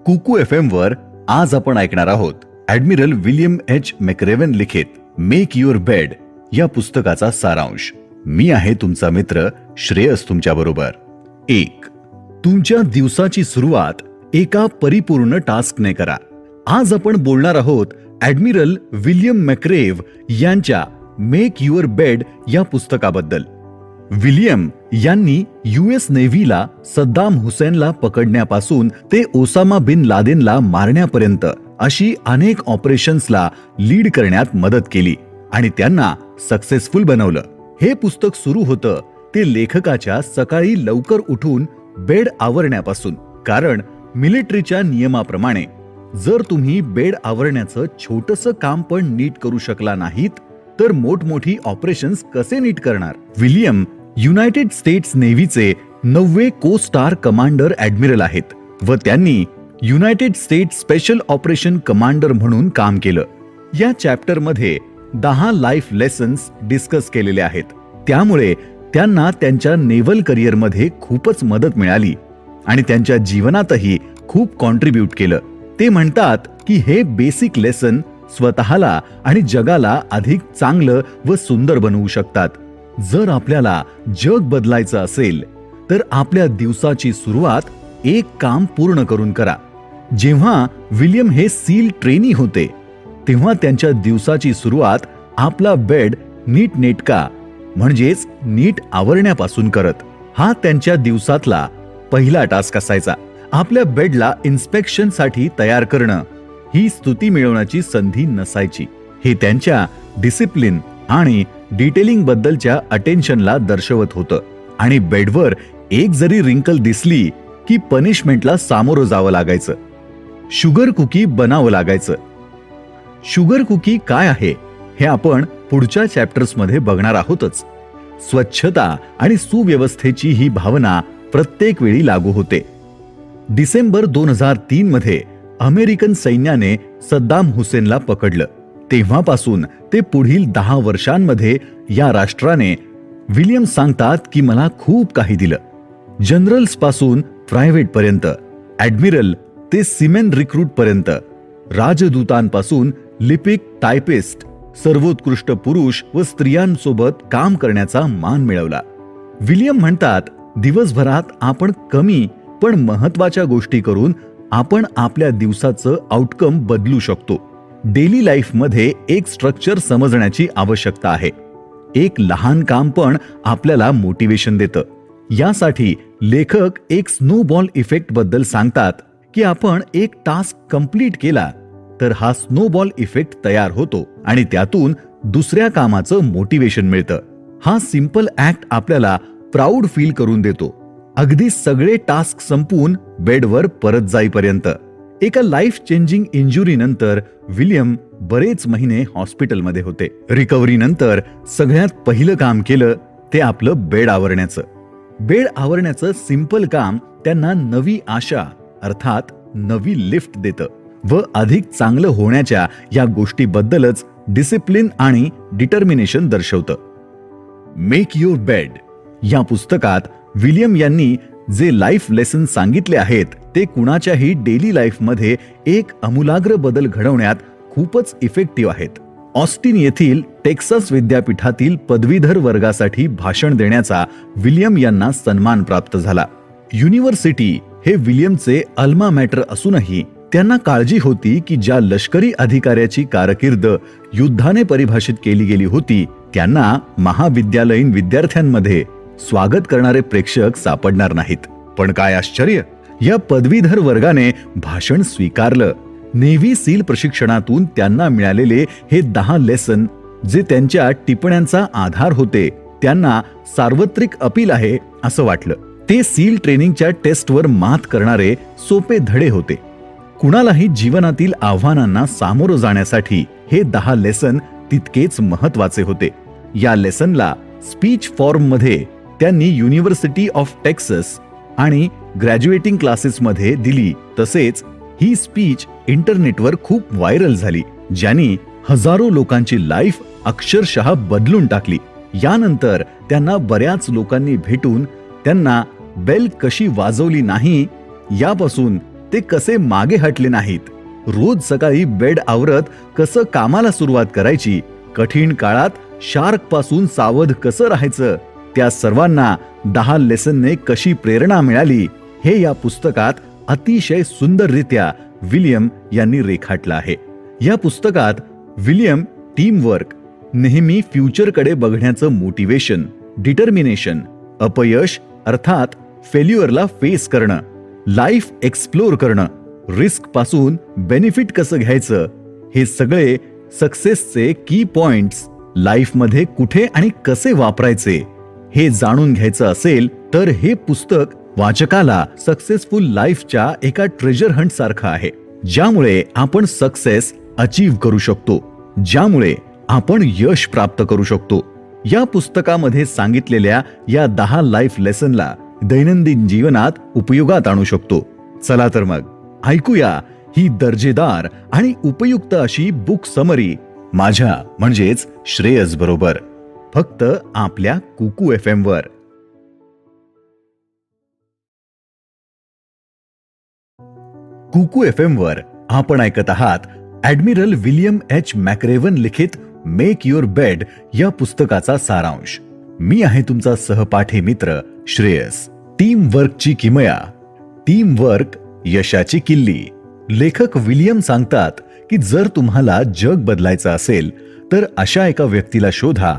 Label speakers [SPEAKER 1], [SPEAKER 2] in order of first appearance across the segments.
[SPEAKER 1] कुकू FM वर आज आपण ऐकणार आहोत ॲडमिरल विल्यम एच मॅक्रेव्हन लिखित मेक युअर बेड या पुस्तकाचा सारांश. मी आहे तुमचा मित्र श्रेयस तुमच्या बरोबर. 1. तुमच्या दिवसाची सुरुवात एका परिपूर्ण टास्कने करा. आज आपण बोलणार आहोत ॲडमिरल विल्यम मॅक्रेव्ह यांच्या मेक युअर बेड या पुस्तकाबद्दल. विल्यम यांनी US नेव्हीला सद्दाम हुसेनला पकडण्यापासून ते ओसामा बिन लादेनला मारण्यापर्यंत अशी अनेक ऑपरेशन्सला लीड करण्यात मदत केली आणि त्यांना सक्सेसफुल बनवलं. हे पुस्तक सुरू होतं ते लेखकाच्या सकाळी लवकर उठून बेड आवरण्यापासून. कारण मिलिटरीच्या नियमाप्रमाणे जर तुम्ही बेड आवरण्याचं छोटंसं काम पण नीट करू शकला नाहीत तर मोठमोठी ऑपरेशन्स कसे नीट करणार. विल्यम युनायटेड स्टेट्स नेव्हीचे 9वे को स्टार कमांडर ॲडमिरल आहेत व त्यांनी United states special operation commander म्हणून काम केलं. या चॅप्टरमध्ये 10 लाईफ लेसन्स डिस्कस केलेले आहेत. त्यामुळे त्यांना त्यांच्या नेव्हल करिअरमध्ये खूपच मदत मिळाली आणि त्यांच्या जीवनातही खूप कॉन्ट्रीब्यूट केलं. ते म्हणतात की हे बेसिक लेसन स्वतःला आणि जगाला अधिक चांगलं व सुंदर बनवू शकतात. जर आपल्याला जग बदलायचं असेल तर आपल्या दिवसाची सुरुवात एक काम पूर्ण करून करा. जेव्हा विल्यम हे सील ट्रेनी होते तेव्हा त्यांच्या दिवसाची सुरुवात आपला बेड नीटनेटका म्हणजेच नीट आवरण्यापासून करत. हा त्यांच्या दिवसातला पहिला टास्क असायचा. आपल्या बेडला इन्स्पेक्शनसाठी तयार करणं ही स्तुती मिळवण्याची संधी नसायची. हे त्यांच्या डिसिप्लिन आणि डिटेलिंग बद्दलच्या अटेन्शनला दर्शवत होतं. आणि बेडवर एक जरी रिंकल दिसली की पनिशमेंटला सामोरं जावं लागायचं. शुगर कुकी बनावं लागायचं. शुगर कुकी काय आहे हे आपण पुढच्या चॅप्टर्समध्ये बघणार आहोतच. स्वच्छता आणि सुव्यवस्थेची ही भावना प्रत्येक वेळी लागू होते. डिसेंबर 2003 मध्ये अमेरिकन सैन्याने सद्दाम हुसेनला पकडलं. तेव्हापासून ते पुढील 10 वर्षांमध्ये या राष्ट्राने विल्यम सांगतात की मला खूप काही दिलं. जनरल्स पासून प्रायव्हेट पर्यंत, ॲडमिरल ते सिमेन रिक्रूट पर्यंत, राजदूतांपासून लिपिक टायपिस्ट, सर्वोत्कृष्ट पुरुष व स्त्रियांसोबत काम करण्याचा मान मिळवला. विल्यम म्हणतात, दिवसभरात आपण कमी पण महत्वाच्या गोष्टी करून आपण आपल्या दिवसाचं आउटकम बदलू शकतो. डेली लाईफमध्ये एक स्ट्रक्चर समजण्याची आवश्यकता आहे. एक लहान काम पण आपल्याला मोटिवेशन देतं. यासाठी लेखक एक स्नोबॉल इफेक्ट बद्दल सांगतात की आपण एक टास्क कंप्लीट केला तर हा स्नोबॉल इफेक्ट तयार होतो आणि त्यातून दुसऱ्या कामाचं मोटिवेशन मिळतं. हा सिंपल ऍक्ट आपल्याला प्राऊड फील करून देतो, अगदी सगळे टास्क संपून बेडवर परत जाईपर्यंत. एका लाईफ चेंजिंग इंजुरी नंतर विल्यम बरेच महिने हॉस्पिटलमध्ये होते. रिकव्हरी नंतर सगळ्यात पहिलं काम केलं ते आपलं बेड आवरण्याचं. बेड आवरण्याचं सिंपल काम त्यांना नवी आशा अर्थात नवी लिफ्ट देतं व अधिक चांगलं होण्याच्या या गोष्टीबद्दलच डिसिप्लिन आणि डिटर्मिनेशन दर्शवतं. मेक युअर बेड या पुस्तकात विल्यम यांनी जे लाईफ लेसन सांगितले आहेत ते कुणाच्याही डेली लाईफमध्ये एक आमूलाग्र बदल घडवण्यात खूपच इफेक्टिव्ह आहेत. ऑस्टिन येथील टेक्सास विद्यापीठातील पदवीधर वर्गासाठी भाषण देण्याचा विल्यम यांना सन्मान प्राप्त झाला. युनिव्हर्सिटी हे विल्यमचे अल्मा मॅटर असूनही त्यांना काळजी होती की ज्या लष्करी अधिकाऱ्याची कारकीर्द युद्धाने परिभाषित केली गेली होती त्यांना महाविद्यालयीन विद्यार्थ्यांमध्ये स्वागत करणारे प्रेक्षक सापडणार नाहीत. पण काय आश्चर्य, या पदवीधर वर्गाने भाषण स्वीकारलं. नेव्ही सील प्रशिक्षणातून त्यांना मिळालेले हे 10 लेसन जे त्यांच्या टिप्पण्यांचा आधार होते त्यांना सार्वत्रिक अपील आहे असं वाटलं. ते सील ट्रेनिंगच्या टेस्टवर मात करणारे सोपे धडे होते. कुणालाही जीवनातील आव्हानांना सामोरं जाण्यासाठी हे 10 लेसन तितकेच महत्वाचे होते. या लेसनला स्पीच फॉर्ममध्ये त्यांनी युनिव्हर्सिटी ऑफ टेक्सास आणि ग्रॅज्युएटिंग क्लासेसमध्ये दिली. तसेच ही स्पीच इंटरनेटवर खूप व्हायरल झाली, ज्यांनी हजारो लोकांची लाईफ अक्षरशः बदलून टाकली. यानंतर त्यांना बऱ्याच लोकांनी भेटून त्यांना बेल कशी वाजवली नाही यापासून ते कसे मागे हटले नाहीत, रोज सकाळी बेड आवरत कसं कामाला सुरुवात करायची, कठीण काळात शार्क पासून सावध कसं राहायचं, त्या सर्वांना 10 लेसनने कशी प्रेरणा मिळाली, हे या पुस्तकात अतिशय सुंदररित्या विल्यम यांनी रेखाटलं आहे. या पुस्तकात विल्यम टीमवर्क, नेहमी फ्युचरकडे बघण्याचं मोटिवेशन, डिटर्मिनेशन, अपयश अर्थात फेल्युअरला फेस करणं, लाईफ एक्सप्लोर करणं, रिस्क पासून बेनिफिट कसं घ्यायचं, हे सगळे सक्सेसचे की पॉइंट्स लाईफमध्ये कुठे आणि कसे वापरायचे हे जाणून घ्यायचं असेल तर हे पुस्तक वाचकाला सक्सेसफुल लाईफच्या एका ट्रेजर हंट सारखं आहे, ज्यामुळे आपण सक्सेस अचीव्ह करू शकतो, ज्यामुळे आपण यश प्राप्त करू शकतो. या पुस्तकामध्ये सांगितलेल्या या 10 लाईफ लेसनला दैनंदिन जीवनात उपयोगात आणू शकतो. चला तर मग ऐकूया ही दर्जेदार आणि उपयुक्त अशी बुक समरी माझ्या म्हणजेच श्रेयस बरोबर, फक्त आपल्या कुकू FM वर. कुकू FM वर आपण ऐकत आहात ॲडमिरल विल्यम एच मॅक्रेवन लिखित मेक युअर बेड या पुस्तकाचा सारांश. मी आहे तुमचा सहपाठी मित्र श्रेयस. टीम वर्कची किमया, टीम वर्क यशाची किल्ली. लेखक विल्यम सांगतात की जर तुम्हाला जग बदलायचं असेल तर अशा एका व्यक्तीला शोधा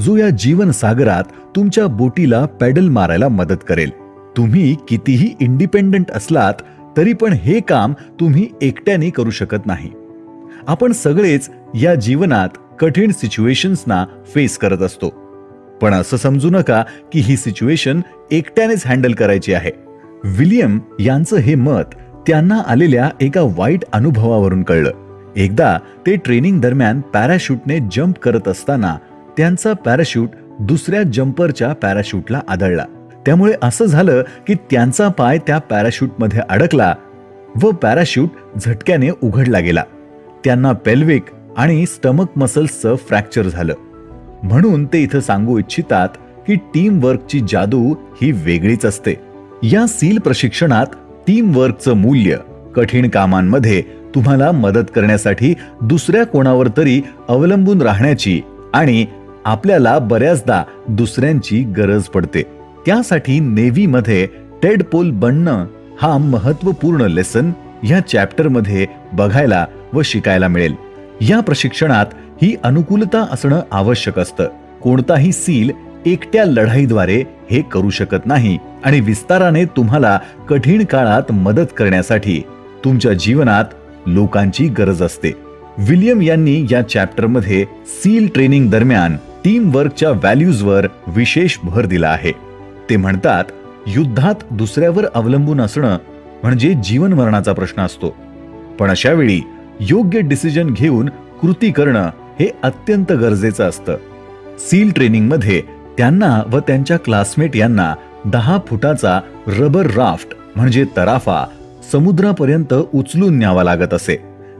[SPEAKER 1] जो या जीवन सागरात तुमच्या बोटीला पेडल मारायला मदत करेल. तुम्ही कितीही इंडिपेंडंट असलात तरी पण हे काम तुम्ही एकट्याने करू शकत नाही. आपण सगळेच या जीवनात कठीण सिच्युएशन्सना फेस करत असतो, पण असं समजू नका की ही सिच्युएशन एकट्यानेच हँडल करायची आहे. विल्यम यांचं हे मत त्यांना आलेल्या एका वाईट अनुभवावरून कळलं. एकदा ते ट्रेनिंग दरम्यान पॅराशूटने जम्प करत असताना त्यांचा पॅराशूट दुसऱ्या जम्परच्या पॅराशूटला आदळला. त्यामुळे असं झालं की त्यांचा पाय त्या पॅराशूटमध्ये अडकला व पॅराशूट झटक्याने उघडला गेला. त्यांना पेल्विक आणि स्टमक मसल्सचं फ्रॅक्चर झालं. म्हणून ते इथं सांगू इच्छितात की टीम वर्कची जादू ही वेगळीच असते. या सील प्रशिक्षणात टीम वर्कचं मूल्य, कठीण कामांमध्ये तुम्हाला मदत करण्यासाठी दुसऱ्या कोणावर तरी अवलंबून राहण्याची आणि आपल्याला बऱ्याचदा दुसऱ्यांची गरज पडते, त्यासाठी नेव्हीमध्ये टेडपोल बनणं हा महत्वपूर्ण लेसन या चॅप्टरमध्ये बघायला व शिकायला मिळेल. या प्रशिक्षणात ही अनुकूलता असणं आवश्यक असतं. कोणताही सील एकट्या लढाईद्वारे हे करू शकत नाही आणि विस्ताराने तुम्हाला कठीण काळात मदत करण्यासाठी तुमच्या जीवनात लोकांची गरज असते. विल्यम यांनी या चॅप्टरमध्ये सील ट्रेनिंग दरम्यान टीम वर्कच्या व्हॅल्यूजवर विशेष भर दिला आहे. ते म्हणतात, युद्धात दुसऱ्यावर अवलंबून असणं म्हणजे जीवन मरणाचा प्रश्न असतो, पण अशा वेळी योग्य डिसिजन घेऊन कृती करणं हे अत्यंत गरजेचं असतं. सील ट्रेनिंगमध्ये त्यांना व त्यांच्या क्लासमेट यांना 10 फुटाचा रबर राफ्ट म्हणजे तराफा समुद्रापर्यंत उचलून न्यावा लागत असे.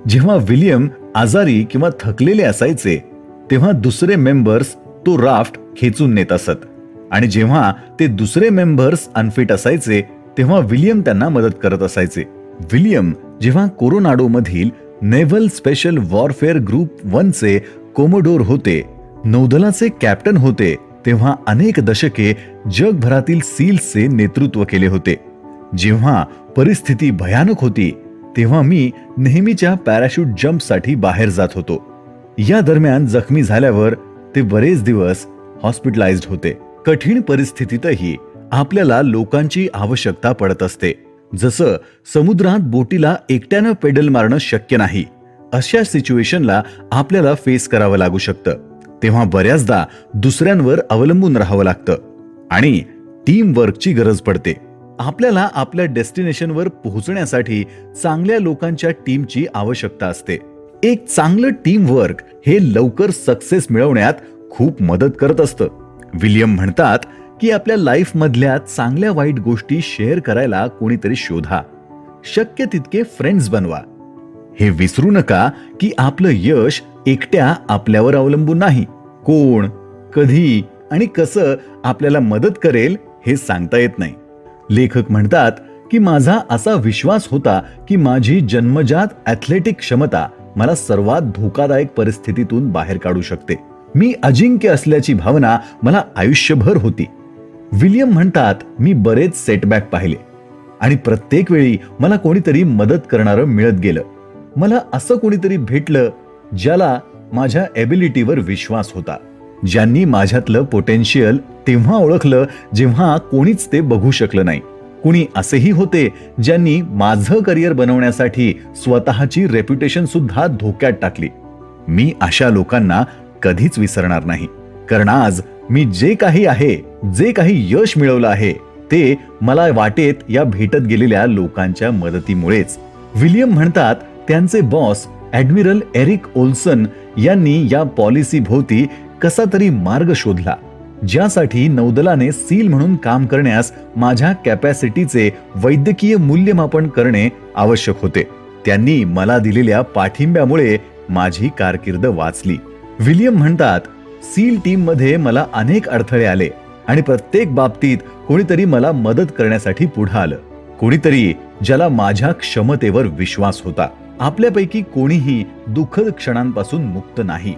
[SPEAKER 1] जेव्हा विल्यम आजारी किंवा थकलेले असायचे तेव्हा दुसरे मेंबर्स तो राफ्ट खेचून नेत असत आणि जेव्हा ते दुसरे मेंबर्स अनफिट असायचे तेव्हा विल्यम त्यांना मदत करत असायचे. विल्यम जेव्हा कोरोनाडो मधील नेव्हल स्पेशल वॉरफेअर ग्रुप 1 चे कोमोडोर होते, नौदलाचे कॅप्टन होते, तेव्हा अनेक दशके जगभरातील सील्सचे नेतृत्व केले होते. जेव्हा परिस्थिती भयानक होती तेव्हा मी नेहमीच्या पॅराशूट जम्पसाठी बाहेर जात होतो. या दरम्यान जखमी झाल्यावर ते बरेच दिवस हॉस्पिटलाइज्ड होते. कठीण परिस्थितीतही आपल्याला लोकांची आवश्यकता पडत असते. जसं समुद्रात बोटीला एकट्यानं पेडल मारणं शक्य नाही, अशा सिच्युएशनला आपल्याला फेस करावं लागू शकतं. तेव्हा बऱ्याचदा दुसऱ्यांवर अवलंबून राहावं लागतं आणि टीम वर्कची गरज पडते. आपल्याला आपल्या डेस्टिनेशनवर पोहोचण्यासाठी चांगल्या लोकांच्या टीमची आवश्यकता असते. एक चांगलं टीम वर्क हे लवकर सक्सेस मिळवण्यात खूप मदत करत असतं. विल्यम म्हणतात की आपल्या लाईफ मधल्या चांगल्या वाईट गोष्टी शेअर करायला कोणीतरी शोधा, शक्य तितके फ्रेंड्स बनवा. हे विसरू नका की आपलं यश एकट्या आपल्यावर अवलंबून नाही. कोण, कधी आणि कसं आपल्याला मदत करेल हे सांगता येत नाही. लेखक म्हणतात की माझा असा विश्वास होता की माझी जन्मजात ॲथलेटिक क्षमता मला सर्वात धोकादायक परिस्थितीतून बाहेर काढू शकते. मी अजिंक्य असल्याची भावना मला आयुष्यभर होती. विल्यम म्हणतात, मी बरेच सेटबॅक पाहिले आणि प्रत्येक वेळी मला कोणीतरी मदत करणारं मिळत गेलं. मला असं कोणीतरी भेटलं ज्याला माझ्या एबिलिटीवर विश्वास होता, ज्यांनी माझ्यातलं पोटेन्शियल तेव्हा ओळखलं जेव्हा कोणीच ते बघू शकलं नाही. कुणी असेही होते ज्यांनी माझं करिअर बनवण्यासाठी स्वतःची रेप्युटेशन सुद्धा धोक्यात टाकली. मी अशा लोकांना कधीच विसरणार नाही, कारण आज मी जे काही आहे, जे काही यश मिळवलं आहे, ते मला वाटेत या भेटत गेलेल्या लोकांच्या मदतीमुळेच. विल्यम म्हणतात, त्यांचे बॉस ॲडमिरल एरिक ओल्सन यांनी या पॉलिसी भोवती कसा तरी मार्ग शोधला, ज्यासाठी नौदलाने सील म्हणून काम करण्यास माझ्या कॅपॅसिटीचे वैद्यकीय मूल्यमापन करणे आवश्यक होते. त्यांनी मला दिलेल्या पाठिंब्यामुळे माझी कारकीर्द वाचली. विल्यम म्हणतात, सील टीम मध्ये मला अनेक अडथळे आले आणि प्रत्येक बाबतीत कोणीतरी मला मदत करण्यासाठी पुढे आलं. कोणीतरी ज्याला माझ्या क्षमतेवर विश्वास होता. आपल्यापैकी कोणीही दुःखद क्षणांपासून मुक्त नाही.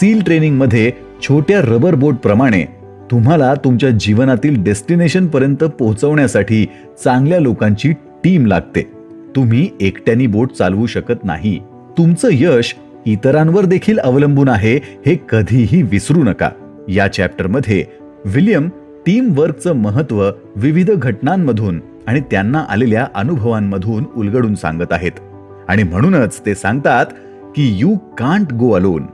[SPEAKER 1] सील ट्रेनिंग मध्ये छोट्या रबर बोट प्रमाणे तुम्हाला तुमच्या जीवनातील डेस्टिनेशन पर्यंत पोहोचवण्यासाठी चांगल्या लोकांची टीम लागते. तुम्ही एकट्याने बोट चालवू शकत नाही. तुमचं यश इतरांवर देखील अवलंबून आहे, हे कधीही विसरू नका. या चॅप्टर मध्ये विल्यम टीम वर्कचं महत्त्व विविध घटनांमधून आणि त्यांना आलेल्या अनुभवांमधून उलगडून सांगत आहेत. आणि म्हणूनच ते सांगतात की यू कांट गो अलोन.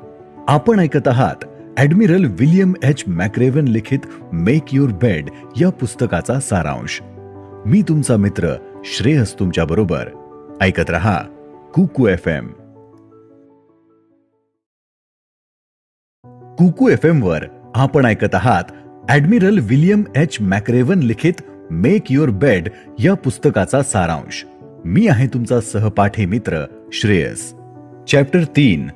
[SPEAKER 1] आपण ऐकत आहात ॲडमिरल विल्यम एच मॅक्रेव्हन लिखित मेक युअर बेड या पुस्तकाचा सारांश. मी तुमचा मित्र श्रेयस तुमच्या बरोबर. ऐकत रहा कुकू FM. कुकू FM वर आपण ऐकत आहात ॲडमिरल विल्यम एच मॅक्रेव्हन लिखित मेक युअर बेड या पुस्तकाचा सारांश. मी आहे तुमचा सहपाठी मित्र श्रेयस. चॅप्टर 3,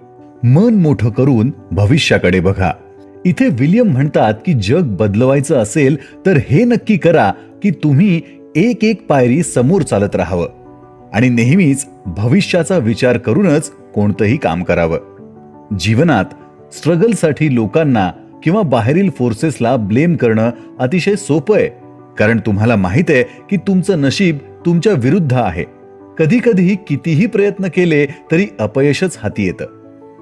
[SPEAKER 1] मन मोठं करून भविष्याकडे बघा. इथे विल्यम म्हणतात की जग बदलवायचं असेल तर हे नक्की करा की तुम्ही एक एक पायरी समोर चालत राहावं आणि नेहमीच भविष्याचा विचार करूनच कोणतंही काम करावं. जीवनात स्ट्रगलसाठी लोकांना किंवा बाहेरील फोर्सेसला ब्लेम करणं अतिशय सोपं आहे, कारण तुम्हाला माहित आहे की तुमचं नशीब तुमच्या विरुद्ध आहे. कधी कधी कितीही प्रयत्न केले तरी अपयशच हाती येतं.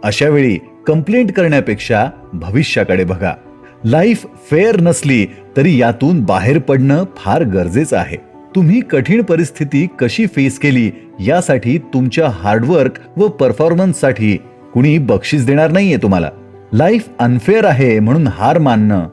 [SPEAKER 1] अशा वेळी कंप्लेंट करण्यापेक्षा भविष्याकडे बघा. लाईफ फेअर नसली तरी यातून बाहेर पडणं फार गरजेचं आहे. तुम्ही कठीण परिस्थिती कशी फेस केली यासाठी तुमच्या हार्डवर्क व परफॉर्मन्ससाठी कुणी बक्षीस देणार नाहीये तुम्हाला. लाईफ अनफेअर आहे म्हणून हार मानणं,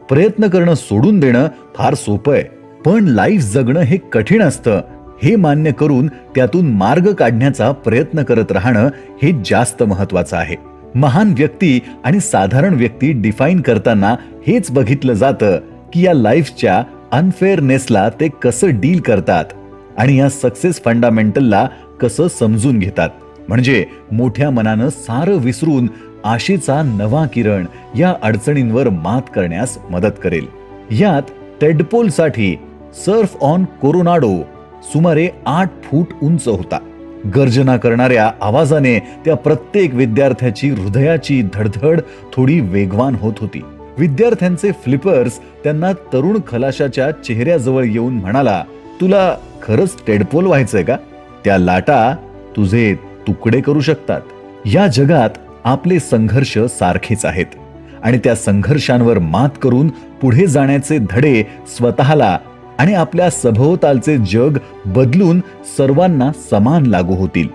[SPEAKER 1] प्रयत्न करणं सोडून देणं फार सोपं आहे, पण लाईफ जगणं हे कठीण असतं हे मान्य करून त्यातून मार्ग काढण्याचा प्रयत्न करत राहणं हे जास्त महत्वाचं आहे. महान व्यक्ती आणि साधारण व्यक्ती डिफाईन करताना हेच बघितलं जातं की या लाईफच्या अनफेअरनेसला ते कसं डील करतात आणि या सक्सेस फंडामेंटलला कसं समजून घेतात. म्हणजे मोठ्या मनानं सारं विसरून आशेचा नवा किरण या अडचणींवर मात करण्यास मदत करेल. यात टेडपोलसाठी सर्फ ऑन कोरोनाडो सुमारे 8 फूट उंच होता. गर्जना करणाऱ्या आवाजाने त्या प्रत्येक विद्यार्थ्याची हृदयाची धडधड थोडी वेगवान होत होती. विद्यार्थ्यांचे फ्लिपर्स त्यांना तरुण खलाशाच्या चेहऱ्याजवळ येऊन म्हणाला, तुला खरंच टेडपोल व्हायचंय का? त्या लाटा तुझे तुकडे करू शकतात. या जगात आपले संघर्ष सारखेच आहेत आणि त्या संघर्षांवर मात करून पुढे जाण्याचे धडे स्वतःला आणि आपल्या सभोवतालचे जग बदलून सर्वांना समान लागू होतील.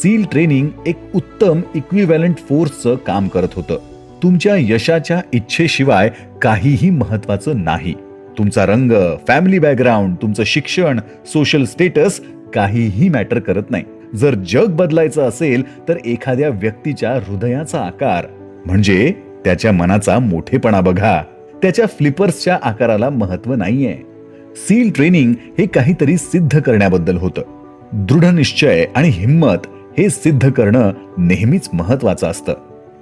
[SPEAKER 1] सील ट्रेनिंग एक उत्तम इक्विव्हॅलंट फोर्सचं काम करत होतं. तुमच्या यशाच्या इच्छेशिवाय काहीही महत्वाचं नाही. तुमचा रंग, फॅमिली बॅकग्राऊंड, तुमचं शिक्षण, सोशल स्टेटस काहीही मॅटर करत नाही. जर जग बदलायचं असेल तर एखाद्या व्यक्तीच्या हृदयाचा आकार म्हणजे त्याच्या मनाचा मोठेपणा बघा. त्याच्या फ्लिपर्सच्या आकाराला महत्व नाहीये. सील ट्रेनिंग हे काहीतरी सिद्ध करण्याबद्दल होतं. दृढ निश्चय आणि हिम्मत हे सिद्ध करणं नेहमीच महत्वाचं असतं.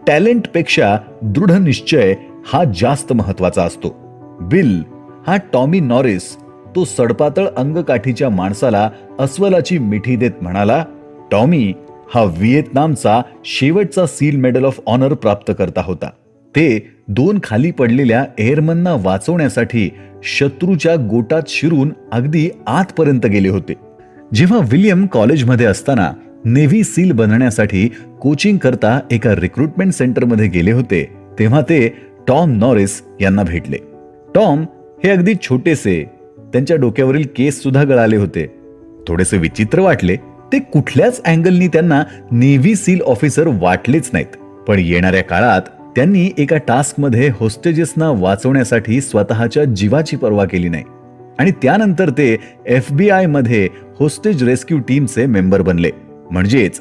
[SPEAKER 1] टॅलेंट पेक्षा दृढ निश्चय हा जास्त महत्वाचा असतो. बिल हा टॉमी नॉरिस तो सडपातळ अंगकाठीच्या माणसाला अस्वलाची मिठी देत म्हणाला, टॉमी हा व्हिएतनामचा शेवटचा सील मेडल ऑफ ऑनर प्राप्त करता होता. ते 2 खाली पडलेल्या एअरमनना वाचवण्यासाठी शत्रूच्या गोटात शिरून अगदी आतपर्यंत गेले होते. जेव्हा विल्यम कॉलेजमध्ये असताना नेव्ही सील बनण्यासाठी कोचिंग करता एका रिक्रुटमेंट सेंटरमध्ये गेले होते, तेव्हा ते टॉम नॉरिस यांना भेटले. टॉम हे अगदी छोटेसे, त्यांच्या डोक्यावरील केस सुद्धा गळाले होते. थोडेसे विचित्र वाटले. ते कुठल्याच अँगलनी त्यांना नेव्ही सील ऑफिसर वाटलेच नाहीत. पण येणाऱ्या काळात त्यांनी एका टास्कमध्ये होस्टेजेसना वाचवण्यासाठी स्वतःच्या जीवाची पर्वा केली नाही आणि त्यानंतर ते FBI मध्ये होस्टेज रेस्क्यू टीमचे मेंबर बनले. म्हणजेच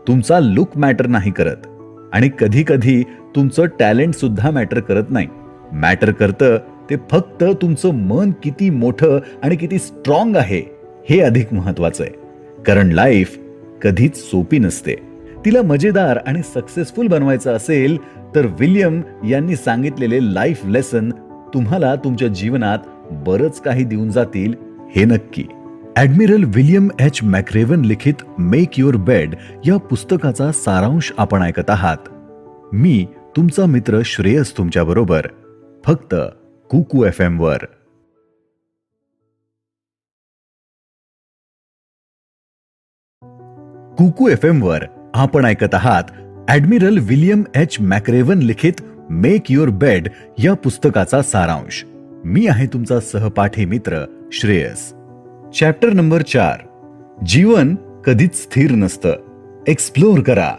[SPEAKER 1] तुमचा लुक मॅटर नाही करत आणि कधी कधी तुमचं टॅलेंट सुद्धा मॅटर करत नाही. मॅटर करतं ते फक्त तुमचं मन किती मोठं आणि किती स्ट्रॉंग आहे हे अधिक महत्वाचं आहे. कारण लाईफ कधीच सोपी नसते. तिला मजेदार आणि सक्सेसफुल बनवायचं असेल तर विल्यम यांनी सांगितलेले लाईफ लेसन तुम्हाला तुमच्या जीवनात बरंच काही देऊन जातील हे नक्की. ॲडमिरल विल्यम एच मॅक्रेवन लिखित मेक युअर बेड या पुस्तकाचा सारांश आपण ऐकत आहात. मी तुमचा मित्र श्रेयस तुमच्या बरोबर, फक्त कुकू FM वर. कुकू FM वर आपण ऐकत आहात ॲडमिरल विल्यम एच मॅक्रेवन लिखित मेक युअर बेड या पुस्तकाचा सारांश. मी आहे तुमचा सहपाठी मित्र श्रेयस. Chapter number 4. जीवन कधीच स्थिर नसतं. एक्सप्लोर करा.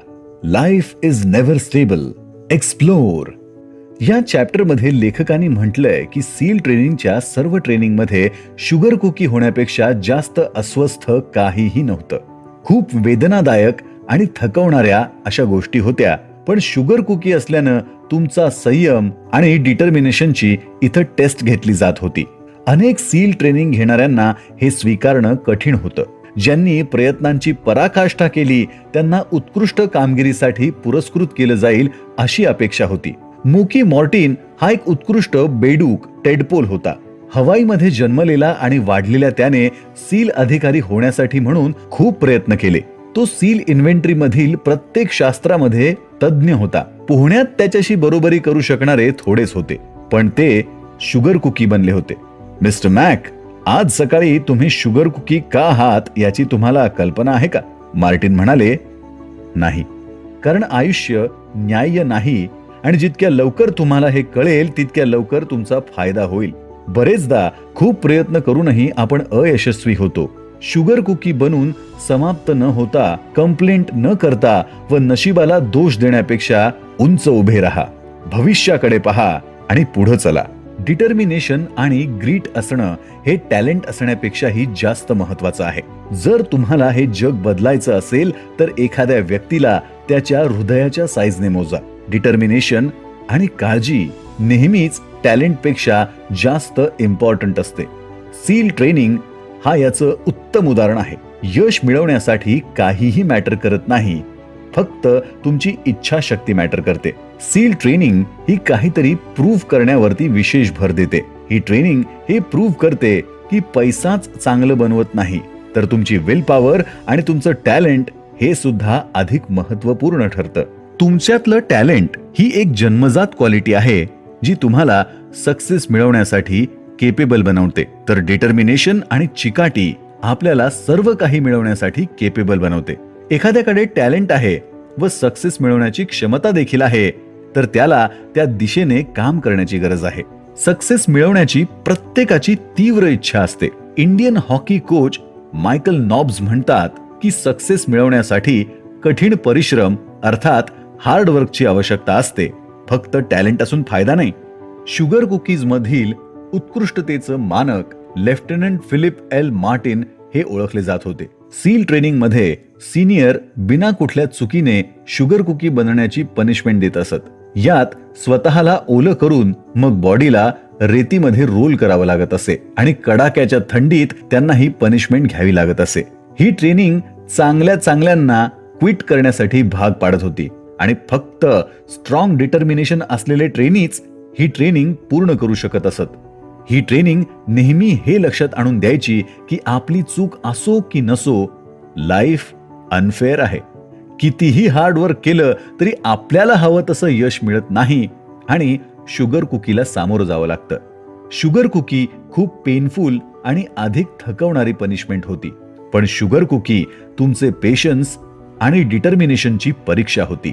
[SPEAKER 1] Life is never stable. Explore. या चॅप्टरमध्ये लेखकांनी म्हटलंय की सील ट्रेनिंगच्या सर्व ट्रेनिंगमध्ये शुगर कुकी होण्यापेक्षा जास्त अस्वस्थ काहीही नव्हतं. खूप वेदनादायक आणि थकवणाऱ्या अशा गोष्टी होत्या, पण शुगर कुकी असल्यानं तुमचा संयम आणि डिटर्मिनेशनची इथं टेस्ट घेतली जात होती. अनेक सील ट्रेनिंग घेणाऱ्यांना हे स्वीकारणं कठीण होतं. ज्यांनी प्रयत्नांची पराकाष्ठा केली त्यांना उत्कृष्ट कामगिरीसाठी पुरस्कृत केलं जाईल अशी अपेक्षा होती. मोकी मॉर्टिन हा एक उत्कृष्ट बेडूक टेडपोल होता. हवाईमध्ये जन्मलेला आणि वाढलेल्या त्याने सील अधिकारी होण्यासाठी म्हणून खूप प्रयत्न केले. तो सील इन्व्हेंटरी मधील प्रत्येक शास्त्रामध्ये तज्ञ होता. पोहण्यात त्याच्याशी बरोबरी करू शकणारे थोडेच होते, पण ते शुगर कुकी बनले होते. मिस्टर मॅक, आज सकाळी तुम्ही शुगर कुकी का आहात याची तुम्हाला कल्पना आहे का? मार्टिन म्हणाले, नाही, कारण आयुष्य न्याय्य नाही आणि जितक्या लवकर तुम्हाला हे कळेल तितक्या लवकर तुमचा फायदा होईल. बरेचदा खूप प्रयत्न करूनही आपण अयशस्वी होतो. शुगर कुकी बनून समाप्त न होता, कंप्लेंट न करता व नशिबाला दोष देण्यापेक्षा उंच उभे राहा, भविष्याकडे पहा आणि पुढे चला. डिटर्मिनेशन आणि ग्रीट असणं हे टॅलेंट असण्यापेक्षाही जास्त महत्वाचं आहे. जर तुम्हाला हे जग बदलायचं असेल तर एखाद्या व्यक्तीला त्याच्या हृदयाच्या साईजने मोजा. डिटर्मिनेशन आणि काळजी नेहमीच टॅलेंटपेक्षा जास्त इम्पॉर्टंट असते. सील ट्रेनिंग हा याचं उत्तम उदाहरण आहे. यश मिळवण्यासाठी काहीही मॅटर करत नाही, फक्त तुमची इच्छाशक्ती मॅटर करते. सील ट्रेनिंग ही काहीतरी प्रूव्ह करण्यावरती विशेष भर देते. ही ट्रेनिंग हे प्रूव्ह करते की पैसाच चांगलं बनवत नाही, तर तुमची विल पॉवर आणि तुमचं टॅलेंट हे सुद्धा अधिक महत्वपूर्ण ठरतं. तुमच्यातलं टॅलेंट ही एक जन्मजात क्वालिटी आहे जी तुम्हाला सक्सेस मिळवण्यासाठी केपेबल बनवते, तर डिटर्मिनेशन आणि चिकाटी आपल्याला सर्व काही मिळवण्यासाठी केपेबल बनवते. एखाद्याकडे टॅलेंट आहे व सक्सेस मिळवण्याची क्षमता देखील आहे, तर त्याला त्या दिशेने काम करण्याची गरज आहे. सक्सेस मिळवण्याची प्रत्येकाची तीव्र इच्छा असते. Indian hockey coach Michael knobs म्हणतात की सक्सेस मिळवण्यासाठी कठीण परिश्रम अर्थात हार्डवर्कची आवश्यकता असते, फक्त टॅलेंट असून फायदा नाही. शुगर कुकीज मधील उत्कृष्टतेचं मानक लेफ्टनंट फिलिप एल मार्टिन हे ओळखले जात होते. सील ट्रेनिंग मध्ये सिनियर बिना कुठल्या चुकीने शुगर कुकी बनण्याची पनिशमेंट देत असत. यात स्वतःला ओलं करून मग बॉडीला रेतीमध्ये रोल करावं लागत असे आणि कडाक्याच्या थंडीत त्यांना ही पनिशमेंट घ्यावी लागत असे. ही ट्रेनिंग चांगल्यांना क्विट करण्यासाठी भाग पाडत होती आणि फक्त स्ट्रॉंग डिटर्मिनेशन असलेले ट्रेनीच ही ट्रेनिंग पूर्ण करू शकत असत. ही ट्रेनिंग नेहमी हे लक्षात आणून द्यायची की आपली चूक असो की नसो, लाईफ अनफेअर आहे. कितीही हार्ड वर्क केलं तरी आपल्याला हवं तसं यश मिळत नाही आणि शुगर कुकीला सामोरं जावं लागतं. शुगर कुकी खूप पेनफुल आणि अधिक थकवणारी पनिशमेंट होती, पण शुगर कुकी तुमचे पेशन्स आणि डिटर्मिनेशनची परीक्षा होती.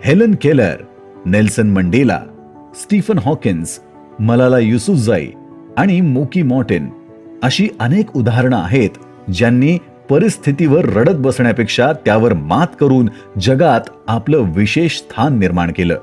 [SPEAKER 1] हेलन केलर, नेल्सन मंडेला, स्टीफन हॉकिन्स, मलाला युसुफजाई आणि मोकी मॉर्टिन अशी अनेक उदाहरणं आहेत ज्यांनी परिस्थितीवर रडत बसण्यापेक्षा त्यावर मात करून जगात आपलं विशेष स्थान निर्माण केलं.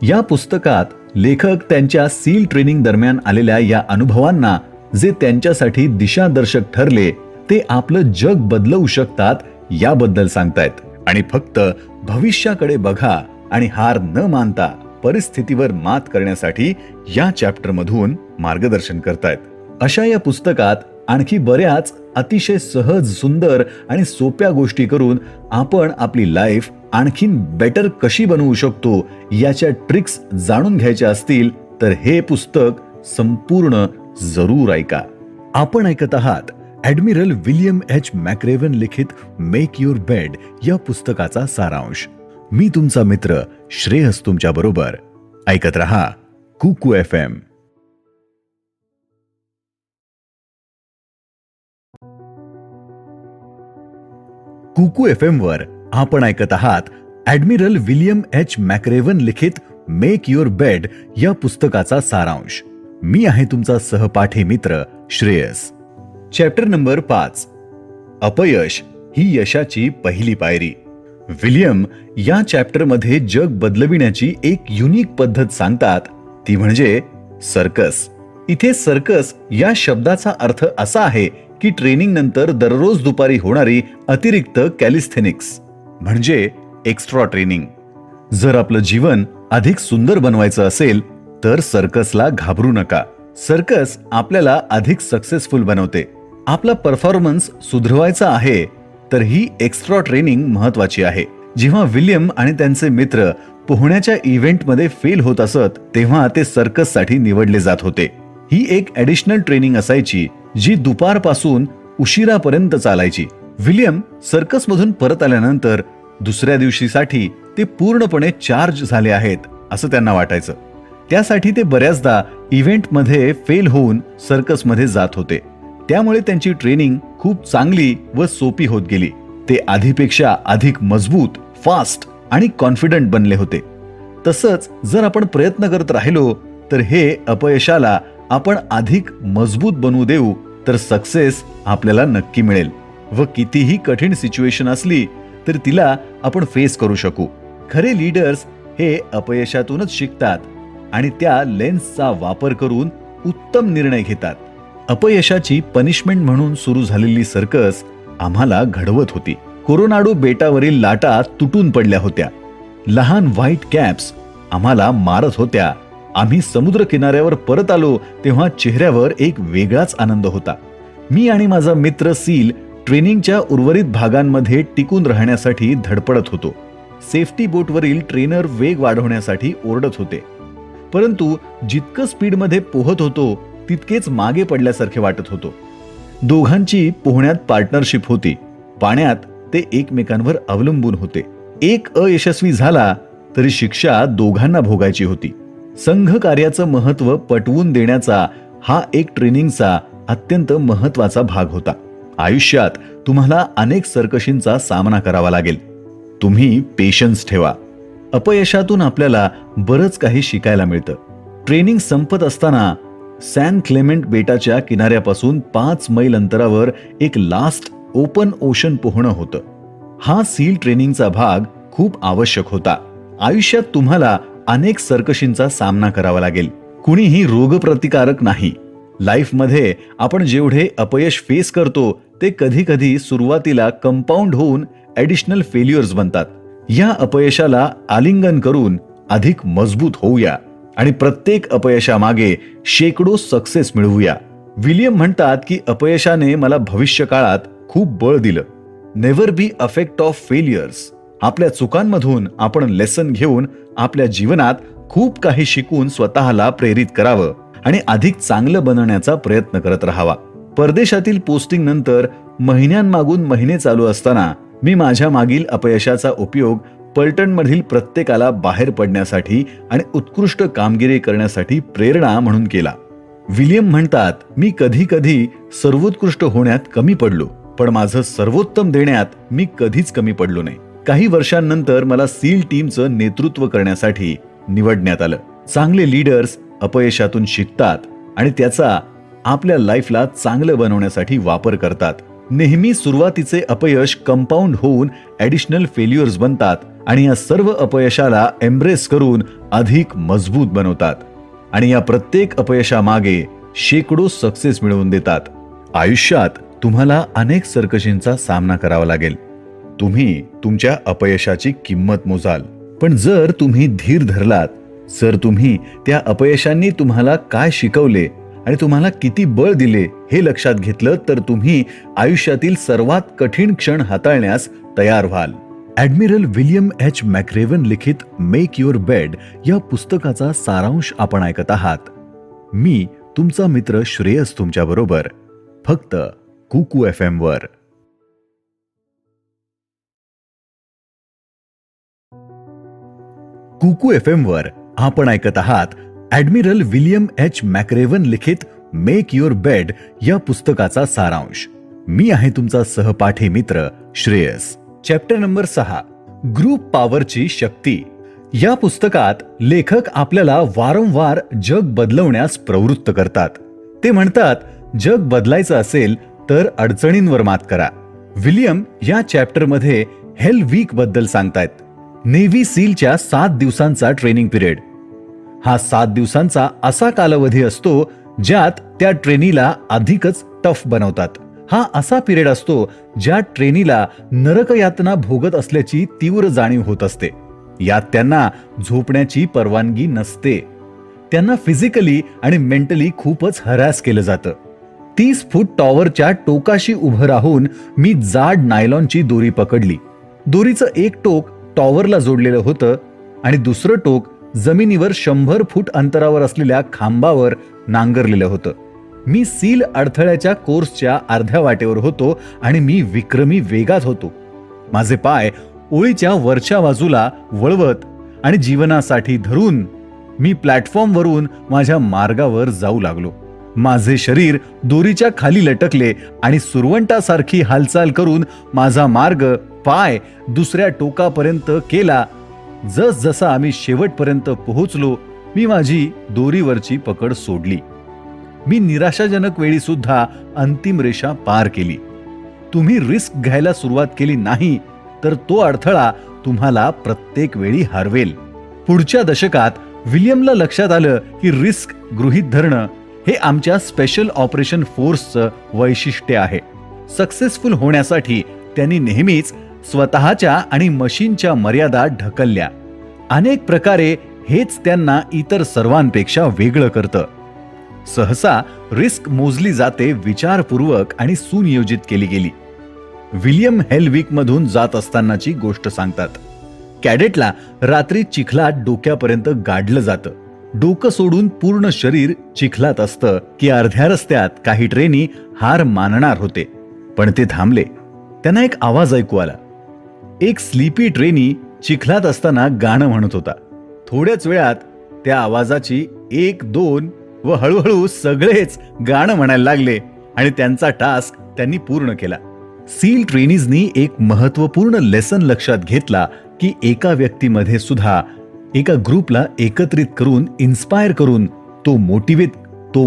[SPEAKER 1] या पुस्तकात लेखक त्यांच्या सील ट्रेनिंग दरम्यान आलेल्या या अनुभवांना जे त्यांच्यासाठी दिशादर्शक ठरले ते आपलं जग बदलवू शकतात याबद्दल सांगतायत आणि फक्त भविष्याकडे बघा आणि हार न मानता परिस्थितीवर मात करण्यासाठी या चॅप्टर मधून मार्गदर्शन करतायत. अशा या पुस्तकात आणखी बऱ्याच अतिशय सहज, सुंदर आणि सोप्या गोष्टी करून आपण आपली लाईफ आणखीन बेटर कशी बनवू शकतो याच्या ट्रिक्स जाणून घ्यायच्या असतील तर हे पुस्तक संपूर्ण जरूर ऐका. आपण ऐकत आहात ॲडमिरल विल्यम एच मॅक्रेव्हन लिखित मेक युअर बेड या पुस्तकाचा सारांश. मी तुमचा मित्र श्रेयस तुमच्या बरोबर. ऐकत रहा कुकू FM. कुकू FM वर आपण ऐकत आहात ॲडमिरल विल्यम एच मॅक्रेव्हन लिखित मेक युअर बेड या पुस्तकाचा सारांश. मी आहे तुमचा सहपाठी मित्र श्रेयस. चॅप्टर नंबर 5, अपयश ही यशाची पहिली पायरी. विल्यम या चॅप्टरमध्ये जग बदलविण्याची एक युनिक पद्धत सांगतात, ती म्हणजे सर्कस. इथे सर्कस या शब्दाचा अर्थ असा आहे की ट्रेनिंग नंतर दररोज दुपारी होणारी अतिरिक्त कॅलिस्थेनिक्स म्हणजे एक्स्ट्रा ट्रेनिंग. जर आपलं जीवन अधिक सुंदर बनवायचं असेल तर सर्कसला घाबरू नका. सर्कस आपल्याला अधिक सक्सेसफुल बनवते. आपला परफॉर्मन्स सुधारवायचा आहे तर ही एक्स्ट्रा ट्रेनिंग महत्वाची आहे. जेव्हा विल्यम आणि त्यांचे मित्र पोहण्याच्या इव्हेंटमध्ये फेल होत असत तेव्हा ते सर्कससाठी निवडले जात होते. ही एक ॲडिशनल ट्रेनिंग असायची जी दुपारपासून उशिरापर्यंत चालायची. विल्यम सर्कसमधून परत आल्यानंतर दुसऱ्या दिवशीसाठी ते पूर्णपणे चार्ज झाले आहेत असं त्यांना वाटायचं. त्यासाठी ते बऱ्याचदा इव्हेंटमध्ये फेल होऊन सर्कसमध्ये जात होते. त्यामुळे त्यांची ट्रेनिंग खूप चांगली व सोपी होत गेली. ते आधीपेक्षा अधिक मजबूत, फास्ट आणि कॉन्फिडंट बनले होते. तसंच जर आपण प्रयत्न करत राहिलो तर हे अपयशाला आपण अधिक मजबूत बनवू देऊ तर सक्सेस आपल्याला नक्की मिळेल व कितीही कठीण सिच्युएशन असली तर तिला आपण फेस करू शकू. खरे लीडर्स हे अपयशातूनच शिकतात आणि त्या लेन्सचा वापर करून उत्तम निर्णय घेतात. अपयशाची पनिशमेंट म्हणून सुरू झालेली सर्कस आम्हाला घडवत होती. कोरोनाडो बेटावरील लाटा तुटून पडल्या होत्या. लहान व्हाईट कॅप्स आम्हाला मारत होत्या. आम्ही समुद्र किनाऱ्यावर परत आलो तेव्हा चेहऱ्यावर एक वेगळाच आनंद होता. मी आणि माझा मित्र सील ट्रेनिंगच्या उर्वरित भागांमध्ये टिकून राहण्यासाठी धडपडत होतो. सेफ्टी बोटवरील ट्रेनर वेग वाढवण्यासाठी ओरडत होते, परंतु जितकं स्पीडमध्ये पोहत होतो तितकेच मागे पडल्यासारखे वाटत होतो. दोघांची पोहण्यात पार्टनरशिप होती. पाण्यात ते एकमेकांवर अवलंबून होते. एक अयशस्वी झाला तरी शिक्षा दोघांना भोगायची होती. संघ कार्याचं महत्त्व पटवून देण्याचा हा एक ट्रेनिंगचा अत्यंत महत्त्वाचा भाग होता. आयुष्यात तुम्हाला अनेक सर्कशींचा सामना करावा लागेल. तुम्ही पेशन्स ठेवा. अपयशातून आपल्याला बरंच काही शिकायला मिळतं. ट्रेनिंग संपत असताना सॅन क्लेमेंट बेटाच्या किनाऱ्यापासून 5 मैल अंतरावर एक लास्ट ओपन ओशन पोहणं होतं. हा सील ट्रेनिंगचा भाग खूप आवश्यक होता. आयुष्यात तुम्हाला अनेक सर्कशींचा सामना करावा लागेल. कुणीही रोगप्रतिकारक नाही. लाईफमध्ये आपण जेवढे अपयश फेस करतो ते कधी कधी सुरुवातीला कंपाऊंड होऊन ॲडिशनल फेल्युअर्स बनतात. या अपयशाला आलिंगन करून अधिक मजबूत होऊया आणि प्रत्येक अपयशामागे शेकडो सक्सेस मिळवूया. विल्यम म्हणतात की अपयशाने मला भविष्य काळात खूप बळ दिलं. Never B affect of failures. आपल्या चुकांमधून आपण लेसन घेऊन आपल्या जीवनात खूप काही शिकून स्वतःला प्रेरित करावं आणि अधिक चांगलं बनवण्याचा प्रयत्न करत राहावा. परदेशातील पोस्टिंग नंतर महिन्यांमागून महिने चालू असताना मी माझ्या मागील अपयशाचा उपयोग पलटणमधील प्रत्येकाला बाहेर पडण्यासाठी आणि उत्कृष्ट कामगिरी करण्यासाठी प्रेरणा म्हणून केला. विलियम म्हणतात, मी कधी कधी सर्वोत्कृष्ट होण्यात कमी पडलो, पण माझं सर्वोत्तम देण्यात मी कधीच कमी पडलो नाही. काही वर्षांनंतर मला सील टीमचं नेतृत्व करण्यासाठी निवडण्यात आलं. चांगले लीडर्स अपयशातून शिकतात आणि त्याचा आपल्या लाईफला चांगलं बनवण्यासाठी वापर करतात. नेहमी सुरुवातीचे अपयश कंपाऊंड होऊन ॲडिशनल फेल्युअर्स बनतात आणि या सर्व अपयशाला एम्ब्रेस करून अधिक मजबूत बनवतात आणि या प्रत्येक अपयशामागे शेकडो सक्सेस मिळवून देतात. आयुष्यात तुम्हाला अनेक सरकशींचा सामना करावा लागेल. तुम्ही तुमच्या अपयशाची किंमत मोजाल, पण जर तुम्ही धीर धरलात, जर तुम्ही त्या अपयशांनी तुम्हाला काय शिकवले आणि तुम्हाला किती बळ दिले हे लक्षात घेतलं, तर तुम्ही आयुष्यातील सर्वात कठीण क्षण हाताळण्यास तयार व्हाल. ॲडमिरल विलियम एच मॅक्रेव्हन लिखित मेक युअर बेड या पुस्तकाचा सारांश आपण ऐकत आहात. मी तुमचा मित्र श्रेयस तुमच्या बरोबर, फक्त कुकू FM वर. कुकू FM वर आपण ऐकत आहात ॲडमिरल विलियम एच मॅक्रेव्हन लिखित मेक युअर बेड या पुस्तकाचा सारांश. मी आहे तुमचा सहपाठी मित्र श्रेयस. चॅप्टर नंबर 6, ग्रुप पॉवरची शक्ती. या पुस्तकात लेखक आपल्याला वारंवार जग बदलवण्यास प्रवृत्त करतात. ते म्हणतात, जग बदलायचं असेल तर अडचणींवर मात करा. विलियम या चॅप्टरमध्ये हेल वीक बद्दल सांगतायत. नेव्ही सीलच्या 7 दिवसांचा ट्रेनिंग पिरियड. हा 7 दिवसांचा असा कालावधी असतो ज्यात त्या ट्रेनीला अधिकच टफ बनवतात. हा असा पिरियड असतो ज्या ट्रेनीला नरकयातना भोगत असल्याची तीव्र जाणीव होत असते. यात त्यांना झोपण्याची परवानगी नसते. त्यांना फिजिकली आणि मेंटली खूपच हरॅस केलं जातं. 30 फूट टॉवरच्या टोकाशी उभं राहून मी जाड नायलॉनची दोरी पकडली. दोरीचं एक टोक टॉवरला जोडलेलं होतं आणि दुसरं टोक जमिनीवर 100 फूट अंतरावर असलेल्या खांबावर नांगरलेलं होतं. मी सील अडथळ्याच्या कोर्सच्या अर्ध्या वाटेवर होतो आणि मी विक्रमी वेगात होतो. माझे पाय ओळीच्या वरच्या बाजूला वळवत आणि जीवनासाठी धरून मी प्लॅटफॉर्मवरून माझ्या मार्गावर जाऊ लागलो. माझे शरीर दोरीच्या खाली लटकले आणि सुरवंटासारखी हालचाल करून माझा मार्ग पाय दुसऱ्या टोकापर्यंत केला. जसजसा आम्ही शेवटपर्यंत पोहोचलो, मी माझी दोरीवरची पकड सोडली. मी निराशाजनक वेळी सुद्धा अंतिम रेषा पार केली. तुम्ही रिस्क घ्यायला सुरुवात केली नाही तर तो अडथळा तुम्हाला प्रत्येक वेळी हरवेल. पुढच्या दशकात विलियमला लक्षात आलं की रिस्क गृहीत धरणं हे आमच्या स्पेशल ऑपरेशन फोर्सचं वैशिष्ट्य आहे. सक्सेसफुल होण्यासाठी त्यांनी नेहमीच स्वतःच्या आणि मशीनच्या मर्यादा ढकलल्या. अनेक प्रकारे हेच त्यांना इतर सर्वांपेक्षा वेगळं करतं. सहसा रिस्क मोजली जाते विचारपूर्वक आणि सुनियोजित केली गेली. विलियम हेलविक मधून जात असतानाची गोष्ट सांगतात. कॅडेटला रात्री चिखलात डोक्यापर्यंत गाडलं जातं. डोकं सोडून पूर्ण शरीर चिखलात असतं की अर्ध्या रस्त्यात काही ट्रेनी हार मानणार होते, पण ते थांबले. त्यांना एक आवाज ऐकू आला. एक स्लीपी ट्रेनी चिखलात असताना गाणं म्हणत होता. थोड्याच वेळात त्या आवाजाची 1, 2 व हळूहळू सगळेच गाणं म्हणायला लागले आणि त्यांचा टास्क त्यांनी पूर्ण केला. सील ट्रेनीजनी एक महत्वपूर्ण लेसन लक्षात घेतला की एका व्यक्तीमध्ये सुद्धा एका ग्रुपला एकत्रित करून इन्स्पायर करून तो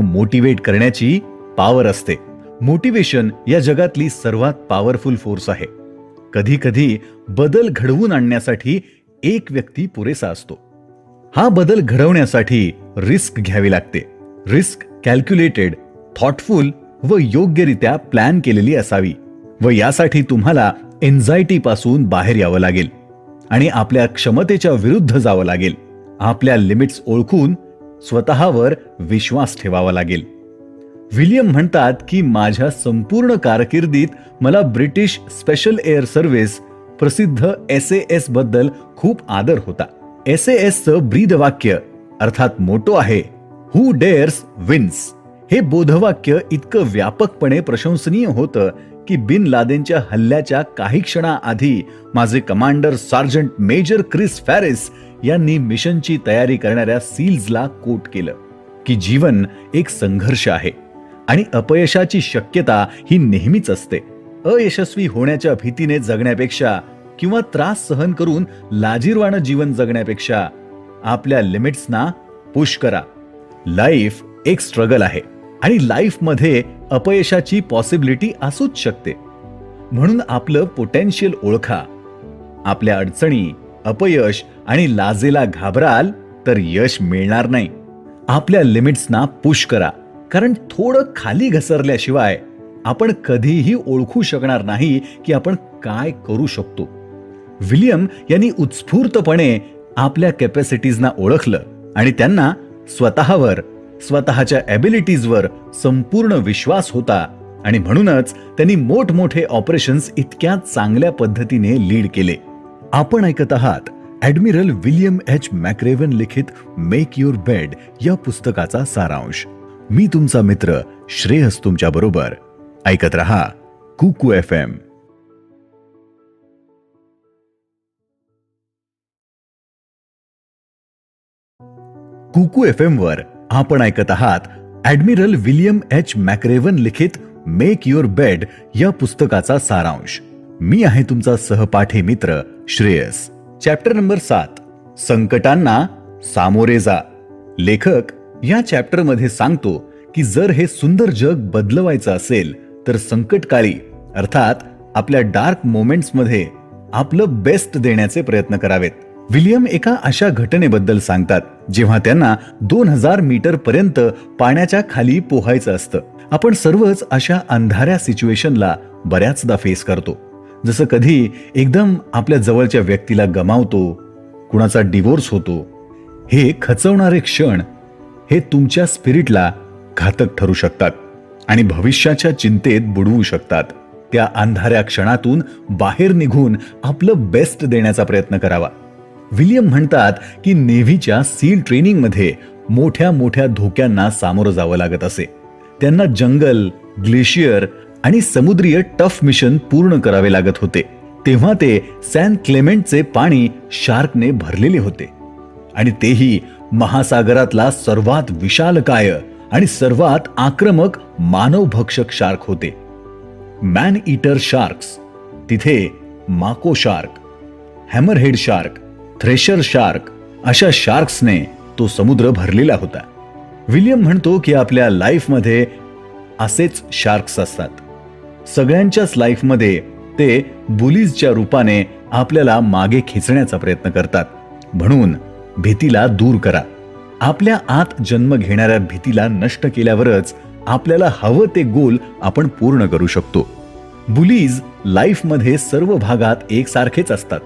[SPEAKER 1] मोटिवेट करण्याची पॉवर असते. मोटिवेशन या जगातली सर्वात पॉवरफुल फोर्स आहे. कधी कधी बदल घडवून आणण्यासाठी एक व्यक्ती पुरेसा असतो. हा बदल घडवण्यासाठी रिस्क घ्यावी लागते. रिस्क कॅल्क्युलेटेड, थॉटफुल व योग्यरित्या प्लॅन केलेली असावी. व यासाठी तुम्हाला एन्झायटी पासून बाहेर यावं लागेल आणि आपल्या क्षमतेच्या विरुद्ध जावं लागेल. आपल्या लिमिट्स ओळखून स्वतःवर विश्वास ठेवावा लागेल. विलियम म्हणतात की माझ्या संपूर्ण कारकिर्दीत मला ब्रिटिश स्पेशल एअर सर्व्हिस प्रसिद्ध SAS बद्दल खूप आदर होता. SASचं ब्रीदवाक्य अर्थात मोटो आहे, हू डेअर्स विन्स हे बोधवाक्य इतकं व्यापकपणे प्रशंसनीय होतं की बिन लादेनच्या हल्ल्याच्या काही क्षणाआधी माझे commander sergeant major Chris Paris यांनी मिशनची तयारी करणाऱ्या सील्सला कोट केलं की जीवन एक संघर्ष आहे आणि अपयशाची शक्यता ही नेहमीच असते. अयशस्वी होण्याच्या भीतीने जगण्यापेक्षा किंवा त्रास सहन करून लाजिरवाणं जीवन जगण्यापेक्षा आपल्या लिमिट्सना पुश करा. लाईफ एक स्ट्रगल आहे आणि लाईफमध्ये अपयशाची पॉसिबिलिटी असूच शकते. म्हणून आपलं पोटेन्शियल ओळखा. आपल्या अडचणी, अपयश आणि लाजेला घाबराल तर यश मिळणार नाही. आपल्या लिमिट्सना पुश करा, कारण थोडं खाली घसरल्याशिवाय आपण कधीही ओळखू शकणार नाही की आपण काय करू शकतो. विल्यम यांनी उत्स्फूर्तपणे आपल्या कॅपॅसिटीजना ओळखलं आणि त्यांना स्वतःवर, स्वतःच्या एबिलिटीजवर संपूर्ण विश्वास होता आणि म्हणूनच त्यांनी मोठमोठे ऑपरेशन्स इतक्या चांगल्या पद्धतीने लीड केले. आपण ऐकत आहात ॲडमिरल विल्यम एच मॅक्रेव्हन लिखित मेक युअर बेड या पुस्तकाचा सारांश. मी तुमचा मित्र श्रेयस तुमच्या बरोबर. ऐकत रहा कुकू FM. कुकू FM वर आपण ऐकत आहात ॲडमिरल विल्यम एच मॅक्रेव्हन लिखित मेक युअर बेड या पुस्तकाचा सारांश. मी आहे तुमचा सहपाठी मित्र श्रेयस. चॅप्टर नंबर 7, संकटांना सामोरे जा. लेखक या चॅप्टर मध्ये सांगतो की जर हे सुंदर जग बदलवायचं असेल तर संकटकाळी अर्थात आपल्या डार्क मोमेंट्स मध्ये आपलं बेस्ट देण्याचे प्रयत्न करावेत. विल्यम एका अशा घटनेबद्दल सांगतात जेव्हा त्यांना 2000 मीटर पर्यंत पाण्याच्या खाली पोहायचं असतं. आपण सर्वच अशा अंधाऱ्या सिच्युएशनला बऱ्याचदा फेस करतो. जसं कधी एकदम आपल्या जवळच्या व्यक्तीला गमावतो, कुणाचा डिवोर्स होतो. हे खचवणारे क्षण हे तुमच्या स्पिरिटला घातक ठरू शकतात आणि भविष्याच्या चिंतेत बुडवू शकतात. त्या अंधाऱ्या क्षणातून बाहेर निघून आपलं बेस्ट देण्याचा प्रयत्न करावा. विल्यम म्हणतात की नेव्हीच्या सील ट्रेनिंगमध्ये मोठ्या मोठ्या धोक्यांना सामोरं जावं लागत असे. त्यांना जंगल, ग्लेशियर आणि समुद्रीय टफ मिशन पूर्ण करावे लागत होते. तेव्हा ते सॅन क्लेमेंटचे पाणी शार्कने भरलेले होते आणि तेही महासागरातला सर्वात विशालकाय आणि सर्वात आक्रमक मानवभक्षक शार्क होते. मॅन ईटर शार्क्स, तिथे माको शार्क, हॅमरहेड शार्क, थ्रेशर शार्क अशा शार्क्सने तो समुद्र भरलेला होता. विल्यम म्हणतो की आपल्या लाईफमध्ये असेच शार्क्स असतात. सगळ्यांच्याच लाईफमध्ये ते बुलीजच्या रूपाने आपल्याला मागे खेचण्याचा प्रयत्न करतात. म्हणून भीतीला दूर करा. आपल्या आत जन्म घेणाऱ्या भीतीला नष्ट केल्यावरच आपल्याला हवं ते गोल आपण पूर्ण करू शकतो. बुलीज लाईफमध्ये सर्व भागात एकसारखेच असतात.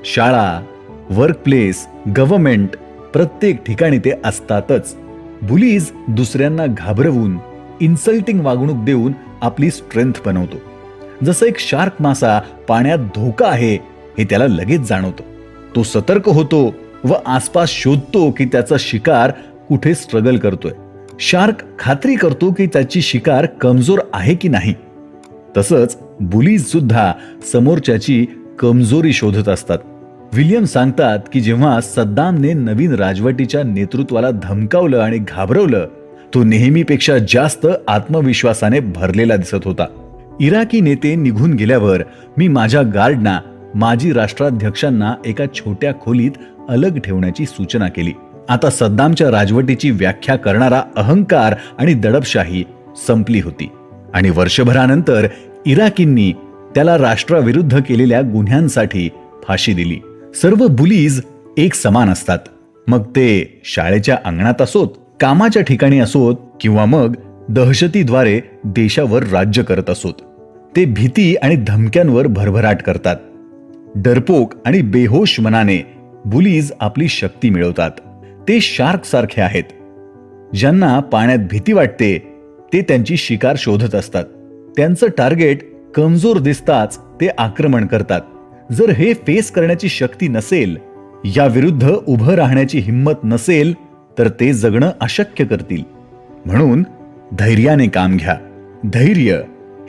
[SPEAKER 1] शाळा, वर्कप्लेस, गव्हर्नमेंट, प्रत्येक ठिकाणी ते असतातच. बुलीज दुसऱ्यांना घाबरवून, इन्सल्टिंग वागणूक देऊन आपली स्ट्रेंथ बनवतो. जसं एक शार्क मासा पाण्यात धोका आहे हे त्याला लगेच जाणवतं. तो सतर्क होतो व आसपास शोधतो की त्याचा शिकार कुठे स्ट्रगल करतोय. शार्क खात्री करतो की त्याची शिकार कमजोर आहे की नाही. तसंच बुलीज सुद्धा समोरच्याची कमजोरी शोधत असतात. विल्यम सांगतात की जेव्हा सद्दामने नवीन राजवटीच्या नेतृत्वाला धमकावलं आणि घाबरवलं, तो नेहमीपेक्षा जास्त आत्मविश्वासाने भरलेला दिसत होता. इराकी नेते निघून गेल्यावर मी माझ्या गार्डना, माजी राष्ट्राध्यक्षांना एका छोट्या खोलीत अलग ठेवण्याची सूचना केली. आता सद्दामच्या राजवटीची व्याख्या करणारा अहंकार आणि दडपशाही संपली होती आणि वर्षभरानंतर इराकींनी त्याला राष्ट्राविरुद्ध केलेल्या गुन्ह्यांसाठी फाशी दिली. सर्व बुलीज एक समान असतात. मग ते शाळेच्या अंगणात असोत, कामाच्या ठिकाणी असोत किंवा मग दहशतीद्वारे देशावर राज्य करत असोत. ते भीती आणि धमक्यांवर भरभराट करतात. डरपोक आणि बेहोश मनाने बुलीज आपली शक्ती मिळवतात. ते शार्क सारखे आहेत. ज्यांना पाण्यात भीती वाटते ते त्यांची शिकार शोधत असतात. त्यांचं टार्गेट कमजोर दिसताच ते आक्रमण करतात. जर हे फेस करण्याची शक्ती नसेल, या विरुद्ध उभं राहण्याची हिंमत नसेल, तर ते जगणं अशक्य करतील. म्हणून धैर्याने काम घ्या. धैर्य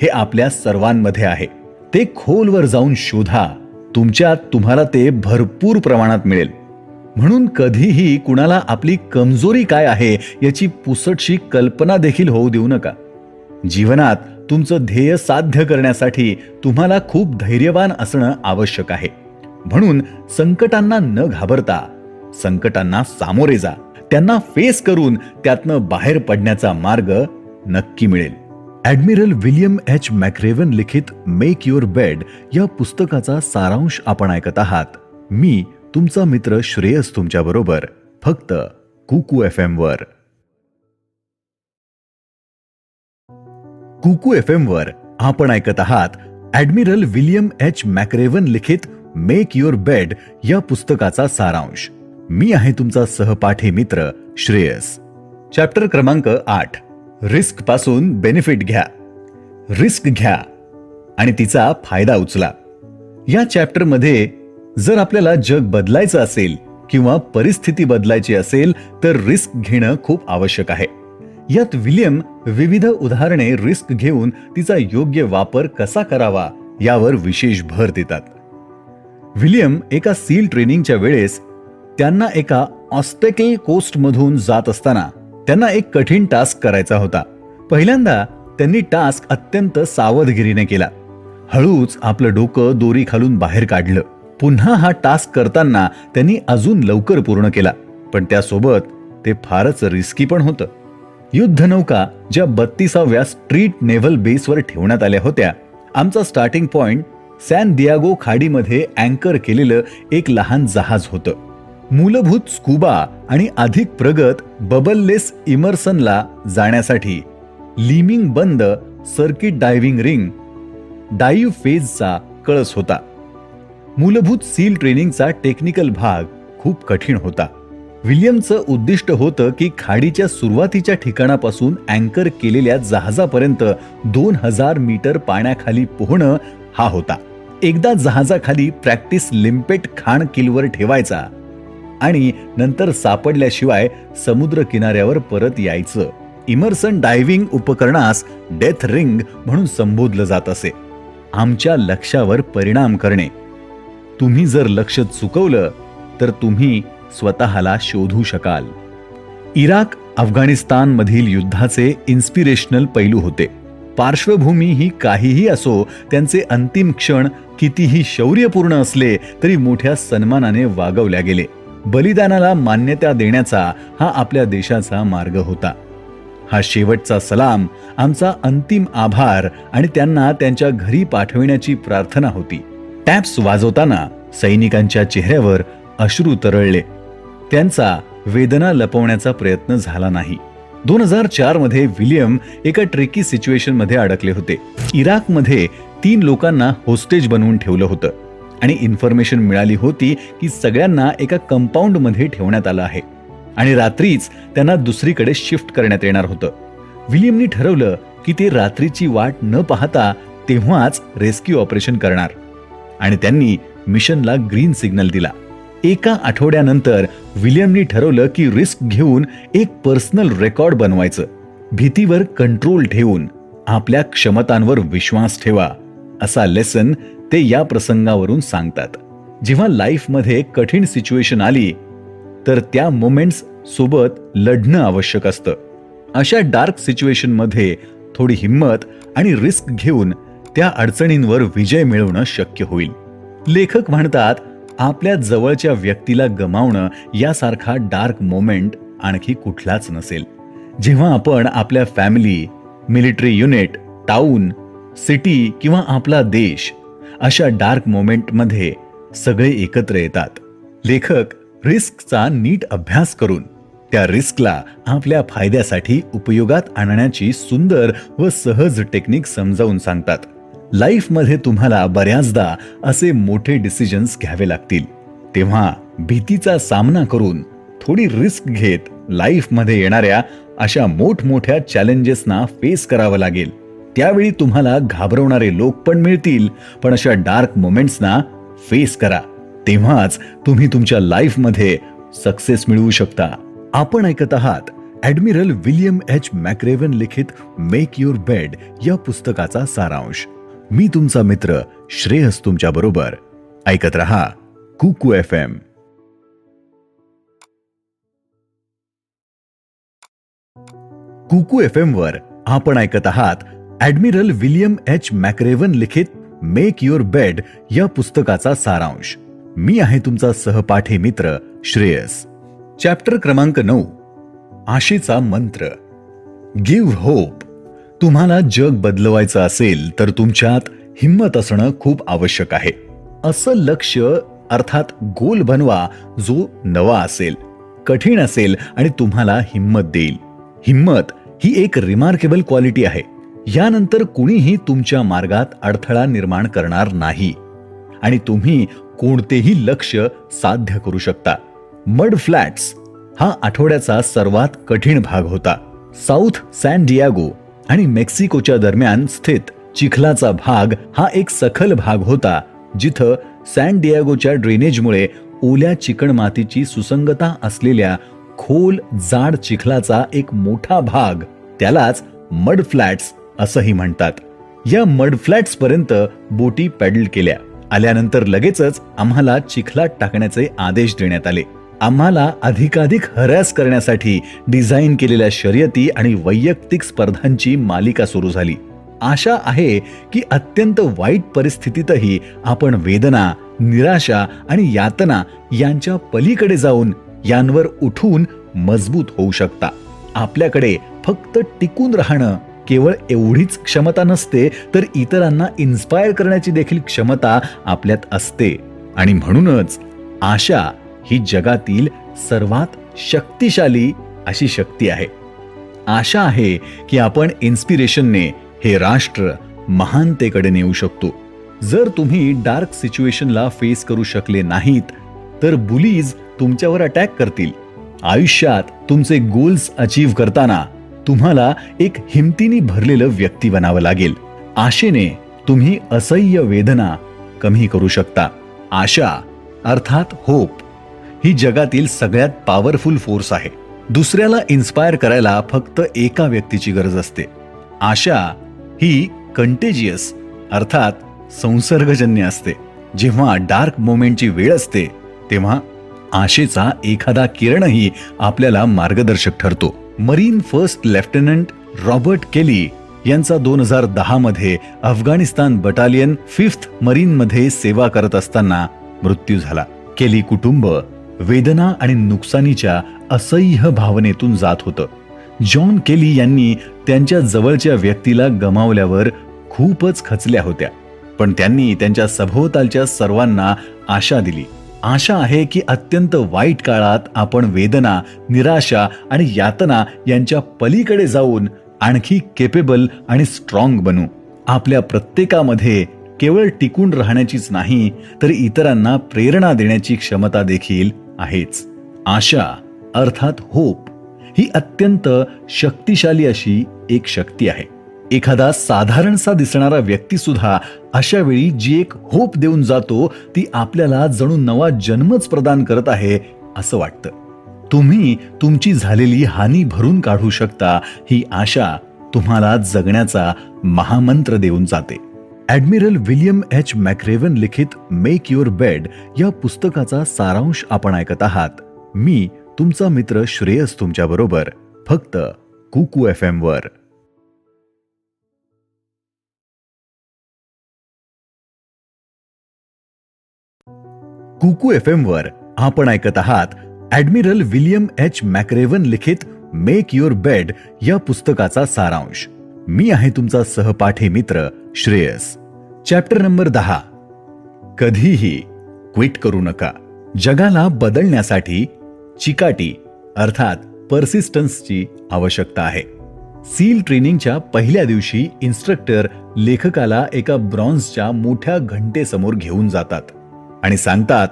[SPEAKER 1] हे आपल्या सर्वांमध्ये आहे. ते खोलवर जाऊन शोधा. तुमच्यात तुम्हाला ते भरपूर प्रमाणात मिळेल. म्हणून कधीही कुणाला आपली कमजोरी काय आहे याची पुसटशी कल्पना देखील होऊ देऊ नका. जीवनात तुमचं ध्येय साध्य करण्यासाठी तुम्हाला खूप धैर्यवान असणं आवश्यक आहे. म्हणून संकटांना न घाबरता संकटांना सामोरे जा. त्यांना फेस करून त्यातनं बाहेर पडण्याचा मार्ग नक्की मिळेल. ॲडमिरल विल्यम एच मॅक्रेव्हन लिखित मेक युअर बेड या पुस्तकाचा सारांश आपण ऐकत आहात. मी तुमचा मित्र श्रेयस तुमच्या बरोबर, फक्त कुकू FM वर. कुकू FM वर आपण ऐकत आहात ॲडमिरल विल्यम एच मॅक्रेव्हन लिखित मेक युअर बेड या पुस्तकाचा सारांश. मी आहे तुमचा सहपाठी मित्र श्रेयस. चॅप्टर क्रमांक 8, रिस्क पासून बेनिफिट घ्या. रिस्क घ्या आणि तिचा फायदा उचला. या चॅप्टरमध्ये जर आपल्याला जग बदलायचं असेल किंवा परिस्थिती बदलायची असेल तर रिस्क घेणं खूप आवश्यक आहे. यात विल्यम विविध उदाहरणे रिस्क घेऊन तिचा योग्य वापर कसा करावा यावर विशेष भर देतात. विल्यम एका सील ट्रेनिंगच्या वेळेस त्यांना एका ऑब्स्टॅकल कोस्ट मधून जात असताना त्यांना एक कठीण टास्क करायचा होता. पहिल्यांदा त्यांनी टास्क अत्यंत सावधगिरीने केला. हळूच आपलं डोकं दोरी खालून बाहेर काढलं. पुन्हा हा टास्क करताना त्यांनी अजून लवकर पूर्ण केला. पण त्यासोबत ते फारच रिस्की पण होतं. युद्धनौका ज्या 32व्या स्ट्रीट नेव्हल बेसवर ठेवण्यात आल्या होत्या, आमचा स्टार्टिंग पॉइंट सॅन दियागो खाडीमध्ये अँकर केलेलं एक लहान जहाज होतं. मूलभूत स्कुबा आणि अधिक प्रगत बबललेस इमर्सनला जाण्यासाठी लिमिंग बंद सर्किट डायव्हिंग रिंग डाईव्ह फेजचा कळस होता. मूलभूत सील ट्रेनिंगचा टेक्निकल भाग खूप कठीण होता. विल्यमचं उद्दिष्ट होतं की खाडीच्या सुरुवातीच्या ठिकाणापासून अँकर केलेल्या जहाजापर्यंत 2000 मीटर पाण्याखाली पोहणं हा होता. एकदा जहाजाखाली प्रॅक्टिस लिम्पेट खाण किलवर ठेवायचा आणि नंतर सापडल्याशिवाय समुद्र किनाऱ्यावर परत यायचं. इमर्सन डायव्हिंग उपकरणास डेथ रिंग म्हणून संबोधलं जात असे. आमच्या लक्ष्यावर परिणाम करणे. तुम्ही जर लक्ष चुकवलं तर तुम्ही स्वतःला शोधू शकाल. इराक अफगाणिस्तान मधील युद्धाचे इन्स्पिरेशनल पैलू होते. पार्श्वभूमी ही काहीही असो, त्यांचे अंतिम क्षण कितीही शौर्यपूर्ण असले तरी मोठ्या सन्मानाने वागवल्या गेले. बलिदानाला मान्यता देण्याचा हा आपल्या देशाचा मार्ग होता. हा शेवटचा सलाम, आमचा अंतिम आभार आणि त्यांना त्यांच्या घरी पाठविण्याची प्रार्थना होती. टॅप्स वाजवताना सैनिकांच्या चेहऱ्यावर अश्रू तरळले. त्यांचा वेदना लपवण्याचा प्रयत्न झाला नाही. 2004 मध्ये विल्यम एका ट्रिकी सिच्युएशन मध्ये अडकले होते. इराकमध्ये 3 लोकांना होस्टेज बनवून ठेवलं होतं आणि इन्फॉर्मेशन मिळाली होती की सगळ्यांना एका कंपाऊंड मध्ये ठेवण्यात आलं आहे आणि रात्रीच त्यांना दुसरीकडे शिफ्ट करण्यात येणार होतं. विल्यमनी ठरवलं की ते रात्रीची वाट न पाहता तेव्हाच रेस्क्यू ऑपरेशन करणार आणि त्यांनी मिशनला ग्रीन सिग्नल दिला. एका आठवड्यानंतर विल्यमनी ठरवलं की रिस्क घेऊन एक पर्सनल रेकॉर्ड बनवायचं. भीतीवर कंट्रोल ठेवून आपल्या क्षमतांवर विश्वास ठेवा, असा लेसन ते या प्रसंगावरून सांगतात. जेव्हा लाईफमध्ये कठीण सिच्युएशन आली तर त्या मोमेंट्स सोबत लढणं आवश्यक असतं. अशा डार्क सिच्युएशन मध्ये थोडी हिंमत आणि रिस्क घेऊन त्या अडचणींवर विजय मिळवणं शक्य होईल. लेखक म्हणतात, आपल्या जवळच्या व्यक्तीला गमावणं यासारखा डार्क मोमेंट आणखी कुठलाच नसेल. जेव्हा आपण आपल्या family, military unit, town, city किंवा आपला देश अशा डार्क मोमेंटमध्ये सगळे एकत्र येतात. लेखक रिस्कचा नीट अभ्यास करून त्या रिस्कला आपल्या फायद्यासाठी उपयोगात आणण्याची सुंदर व सहज टेक्निक समजावून सांगतात. लाईफमध्ये तुम्हाला बऱ्याचदा असे मोठे डिसिजन्स घ्यावे लागतील. तेव्हा भीतीचा सामना करून थोडी रिस्क घेत लाईफमध्ये येणाऱ्या अशा मोठमोठ्या चॅलेंजेसना फेस करावं लागेल. त्यावेळी तुम्हाला घाबरवणारे लोक पण मिळतील, पण अशा डार्क मोमेंट्सना फेस करा. तेव्हाच तुम्ही तुमच्या लाईफमध्ये सक्सेस मिळवू शकता. आपण ऐकत आहात ॲडमिरल विल्यम एच मॅक्रेव्हन लिखित मेक युअर बेड या पुस्तकाचा सारांश. मी तुमचा मित्र श्रेयस तुमच्या बरोबर. ऐकत रहा कुकू FM. कुकू FM वर आपण ऐकत आहात ॲडमिरल विल्यम एच मॅक्रेव्हन लिखित मेक युअर बेड या पुस्तकाचा सारांश. मी आहे तुमचा सहपाठी मित्र श्रेयस. चॅप्टर क्रमांक 9, आशेचा मंत्र. Give hope. तुम्हाला जग बदलवायचं असेल तर तुमच्यात हिम्मत असणं खूप आवश्यक आहे. असं लक्ष्य अर्थात गोल बनवा जो नवा असेल, कठीण असेल आणि तुम्हाला हिम्मत देईल. हिम्मत ही एक रिमार्केबल क्वालिटी आहे. यानंतर कुणीही तुमच्या मार्गात अडथळा निर्माण करणार नाही आणि तुम्ही कोणतेही लक्ष्य साध्य करू शकता. मड फ्लॅट्स हा आठवड्याचा सर्वात कठीण भाग होता. साऊथ सॅन डियागो आणि मेक्सिकोच्या दरम्यान स्थित चिखलाचा भाग हा एक सखल भाग होता, जिथं सॅन डियागोच्या ड्रेनेजमुळे ओल्या चिकणमातीची सुसंगता असलेल्या खोल जाड चिखलाचा एक मोठा भाग, त्यालाच मड फ्लॅट्स असंही म्हणतात. या मड फ्लॅट्स पर्यंत बोटी पॅडल केल्या. आल्यानंतर लगेचच आम्हाला चिखलात टाकण्याचे आदेश देण्यात आले. आम्हाला अधिकाधिक हरॅस करण्यासाठी डिझाईन केलेल्या शर्यती आणि वैयक्तिक स्पर्धांची मालिका सुरू झाली. आशा आहे की अत्यंत वाईट परिस्थितीतही आपण वेदना, निराशा आणि यातना यांच्या पलीकडे जाऊन यांवर उठून मजबूत होऊ शकता. आपल्याकडे फक्त टिकून राहणं केवळ एवढीच क्षमता नसते, तर इतरांना इन्स्पायर करण्याची देखील क्षमता आपल्यात असते. आणि म्हणूनच आशा ही जगातील सर्वात शक्तिशाली अशी शक्ती आहे. आशा आहे की आपण इन्स्पिरेशनने हे राष्ट्र महानतेकडे नेऊ शकतो. जर तुम्ही डार्क सिच्युएशनला फेस करू शकले नाहीत तर बुलीज तुमच्यावर अटॅक करतील. आयुष्यात तुमचे गोल्स अचीव्ह करताना तुम्हाला एक हिमतीने भरलेलं व्यक्ती बनावं लागेल. आशेने तुम्ही असह्य वेदना कमी करू शकता. आशा अर्थात होप ही जगातील सगळ्यात पॉवरफुल फोर्स आहे. दुसऱ्याला इन्स्पायर करायला फक्त एका व्यक्तीची गरज असते. आशा ही कंटेजियस अर्थात संसर्गजन्य असते. जेव्हा डार्क मोमेंटची वेळ असते तेव्हा आशेचा एखादा किरणही आपल्याला मार्गदर्शक ठरतो. Marine first lieutenant Robert Kelly यांचा 2010 मध्ये अफगाणिस्तान बटालियन 5th मरीन मध्ये सेवा करत असताना मृत्यू झाला. केली कुटुंब वेदना आणि नुकसानीच्या असह्य भावनेतून जात होतं. जॉन केली यांनी त्यांच्या जवळच्या व्यक्तीला गमावल्यावर खूपच खचल्या होत्या, पण त्यांनी त्यांच्या सभोवतालच्या सर्वांना आशा दिली. आशा आहे की अत्यंत वाईट काळात आपण वेदना, निराशा आणि यातना यांच्या पलीकडे जाऊन आणखी केपेबल आणि स्ट्रॉंग बनू. आपल्या प्रत्येकामध्ये केवळ टिकून राहण्याचीच नाही तर इतरांना प्रेरणा देण्याची क्षमता देखील आहेच. आशा अर्थात होप ही अत्यंत शक्तिशाली अशी एक शक्ती आहे. एखादा साधारणसा दिसणारा व्यक्ती सुद्धा अशा वेळी जी एक होप देऊन जातो ती आपल्याला जणू नवा जन्मच प्रदान करत आहे असं वाटतं. तुम्ही तुमची झालेली हानी भरून काढू शकता ही आशा तुम्हाला जगण्याचा महामंत्र देऊन जाते. ॲडमिरल विल्यम एच मॅक्रेव्हन लिखित मेक युअर बेड या पुस्तकाचा सारांश आपण ऐकत आहात. मी तुमचा मित्र श्रेयस तुमच्या बरोबर, फक्त कुकू FM वर. कुकू FM वर आपण ऐकत आहात ॲडमिरल विल्यम एच मॅक्रेव्हन लिखित मेक युअर बेड या पुस्तकाचा सारांश. मी आहे तुमचा सहपाठी मित्र श्रेयस. चॅप्टर नंबर 10, कधीही क्विट करू नका. जगाला बदलण्यासाठी चिकाटी अर्थात पर्सिस्टन्सची आवश्यकता आहे. सील ट्रेनिंगच्या पहिल्या दिवशी इन्स्ट्रक्टर लेखकाला एका ब्रॉन्झच्या मोठ्या घंटेसमोर घेऊन जातात आणि सांगतात,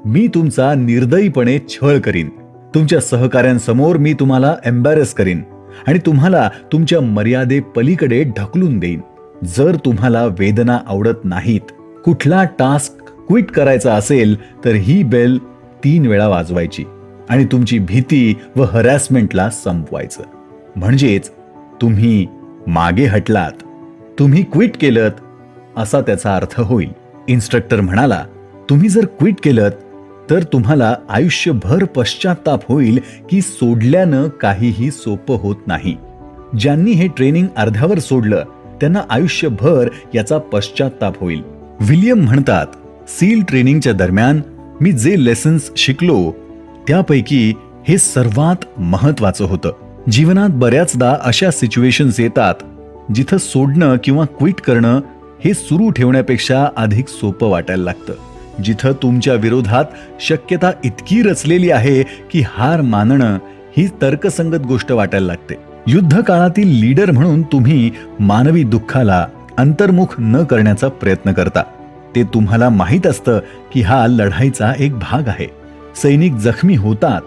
[SPEAKER 1] मी तुमचा निर्दयीपणे छळ करीन. तुमच्या सहकाऱ्यांसमोर मी तुम्हाला एम्बॅरेस करीन आणि तुम्हाला तुमच्या मर्यादे पलीकडे ढकलून देईन. जर तुम्हाला वेदना आवडत नाहीत, कुठला टास्क क्विट करायचा असेल तर ही बेल 3 वेळा वाजवायची. आणि तुमची भीती व हरॅसमेंटला संपवायचं. म्हणजेच तुम्ही मागे हटलात, तुम्ही क्विट केलत असा त्याचा अर्थ होईल. इन्स्ट्रक्टर म्हणाला, तुम्ही जर क्विट केलत तर तुम्हाला आयुष्यभर पश्चाताप होईल की सोडल्यानं काहीही सोपं होत नाही. ज्यांनी हे ट्रेनिंग अर्ध्यावर सोडलं त्यांना आयुष्यभर याचा पश्चाताप होईल. विल्यम म्हणतात, सील ट्रेनिंगच्या दरम्यान मी जे लेसन्स शिकलो त्यापैकी हे सर्वात महत्वाचं होतं. जीवनात बऱ्याचदा अशा सिच्युएशन्स येतात जिथं सोडणं किंवा क्विट करणं हे सुरू ठेवण्यापेक्षा अधिक सोपं वाटायला लागतं. जिथं तुमच्या विरोधात शक्यता इतकी रचलेली आहे की हार मानणं ही तर्कसंगत गोष्ट वाटायला लागते. युद्ध काळातील लीडर म्हणून तुम्ही मानवी दुःखाला अंतर्मुख न करण्याचा प्रयत्न करता. ते तुम्हाला माहीत असतं की हा लढाईचा एक भाग आहे. सैनिक जखमी होतात,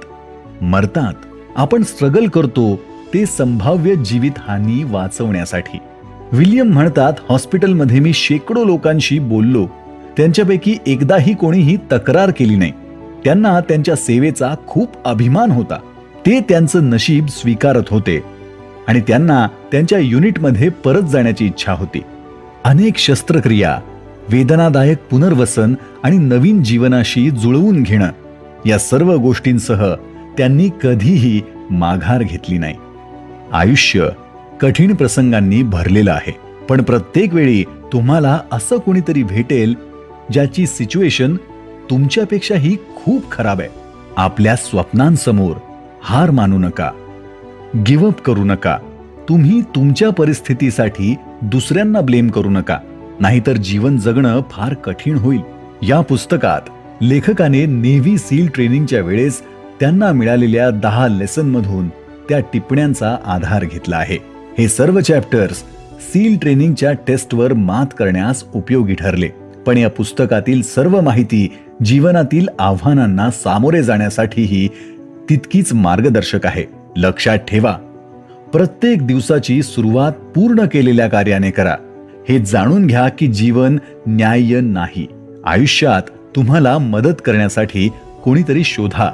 [SPEAKER 1] मरतात. आपण स्ट्रगल करतो ते संभाव्य जीवितहानी वाचवण्यासाठी. विल्यम म्हणतात, हॉस्पिटलमध्ये मी शेकडो लोकांशी बोललो. त्यांच्यापैकी एकदाही कोणीही तक्रार केली नाही. त्यांना त्यांच्या सेवेचा खूप अभिमान होता. ते त्यांचं नशीब स्वीकारत होते आणि त्यांना त्यांच्या युनिटमध्ये परत जाण्याची इच्छा होती. अनेक शस्त्रक्रिया, वेदनादायक पुनर्वसन आणि नवीन जीवनाशी जुळवून घेणं या सर्व गोष्टींसह त्यांनी कधीही माघार घेतली नाही. आयुष्य कठीण प्रसंगांनी भरलेलं आहे, पण प्रत्येक वेळी तुम्हाला असं कोणीतरी भेटेल ज्याची सिच्युएशन तुमच्यापेक्षाही खूप खराब आहे. आपल्या स्वप्नांसमोर हार मानू नका, गिव्ह अप करू नका. तुम्ही तुमच्या परिस्थितीसाठी दुसऱ्यांना ब्लेम करू नका, नाहीतर जीवन जगणं फार कठीण होईल. या पुस्तकात लेखकाने नेव्ही सील ट्रेनिंगच्या वेळेस त्यांना मिळालेल्या 10 लेसन मधून त्या टिप्पण्यांचा आधार घेतला आहे. हे सर्व चॅप्टर्स सील ट्रेनिंगच्या टेस्टवर मात करण्यास उपयोगी ठरले. पण या पुस्तकातील सर्व माहिती जीवनातील आव्हानांना सामोरे जाण्यासाठीही तितकीच मार्गदर्शक आहे. लक्षात ठेवा, प्रत्येक दिवसाची सुरुवात पूर्ण केलेल्या कार्याने करा. हे जाणून घ्या की जीवन न्याय्य नाही. आयुष्यात तुम्हाला मदत करण्यासाठी कोणीतरी शोधा.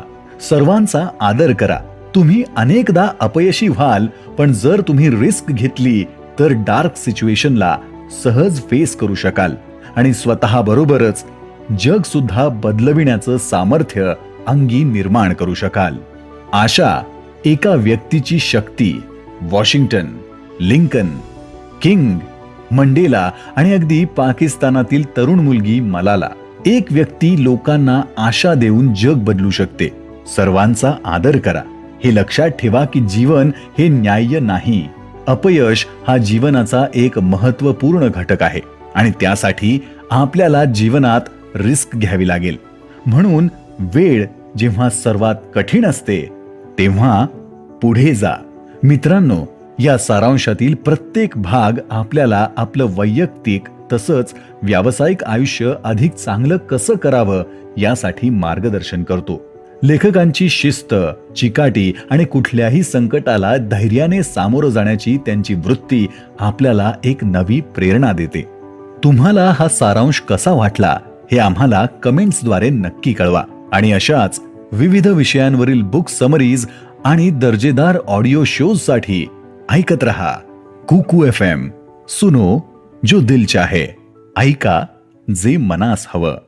[SPEAKER 1] सर्वांचा आदर करा. तुम्ही अनेकदा अपयशी व्हाल, पण जर तुम्ही रिस्क घेतली तर डार्क सिच्युएशनला सहज फेस करू शकाल आणि स्वतःबरोबरच जग सुद्धा बदलविण्याचं सामर्थ्य अंगी निर्माण करू शकाल. आशा एका व्यक्तीची शक्ती वॉशिंग्टन, लिंकन, किंग, मंडेला आणि अगदी पाकिस्तानातील तरुण मुलगी मलाला. एक व्यक्ती लोकांना आशा देऊन जग बदलू शकते. सर्वांचा आदर करा. हे लक्षात ठेवा की जीवन हे न्याय्य नाही. अपयश हा जीवनाचा एक महत्त्वपूर्ण घटक आहे आणि त्यासाठी आपल्याला जीवनात रिस्क घ्यावी लागेल. म्हणून वेळ जेव्हा सर्वात कठीण असते तेव्हा पुढे जा. मित्रांनो, या सारांशातील प्रत्येक भाग आपल्याला आपलं वैयक्तिक तसंच व्यावसायिक आयुष्य अधिक चांगलं कसं करावं यासाठी मार्गदर्शन करतो. लेखकांची शिस्त, चिकाटी आणि कुठल्याही संकटाला धैर्याने सामोरं जाण्याची त्यांची वृत्ती आपल्याला एक नवी प्रेरणा देते. तुम्हाला हा सारांश कसा वाटला हे आम्हाला कमेंट्सद्वारे नक्की कळवा आणि अशाच विविध विषयांवरील बुक समरीज आणि दर्जेदार ऑडिओ शोजसाठी ऐकत रहा कुकू FM. सुनो जो दिल चाहे. ऐका जे मनास हवं.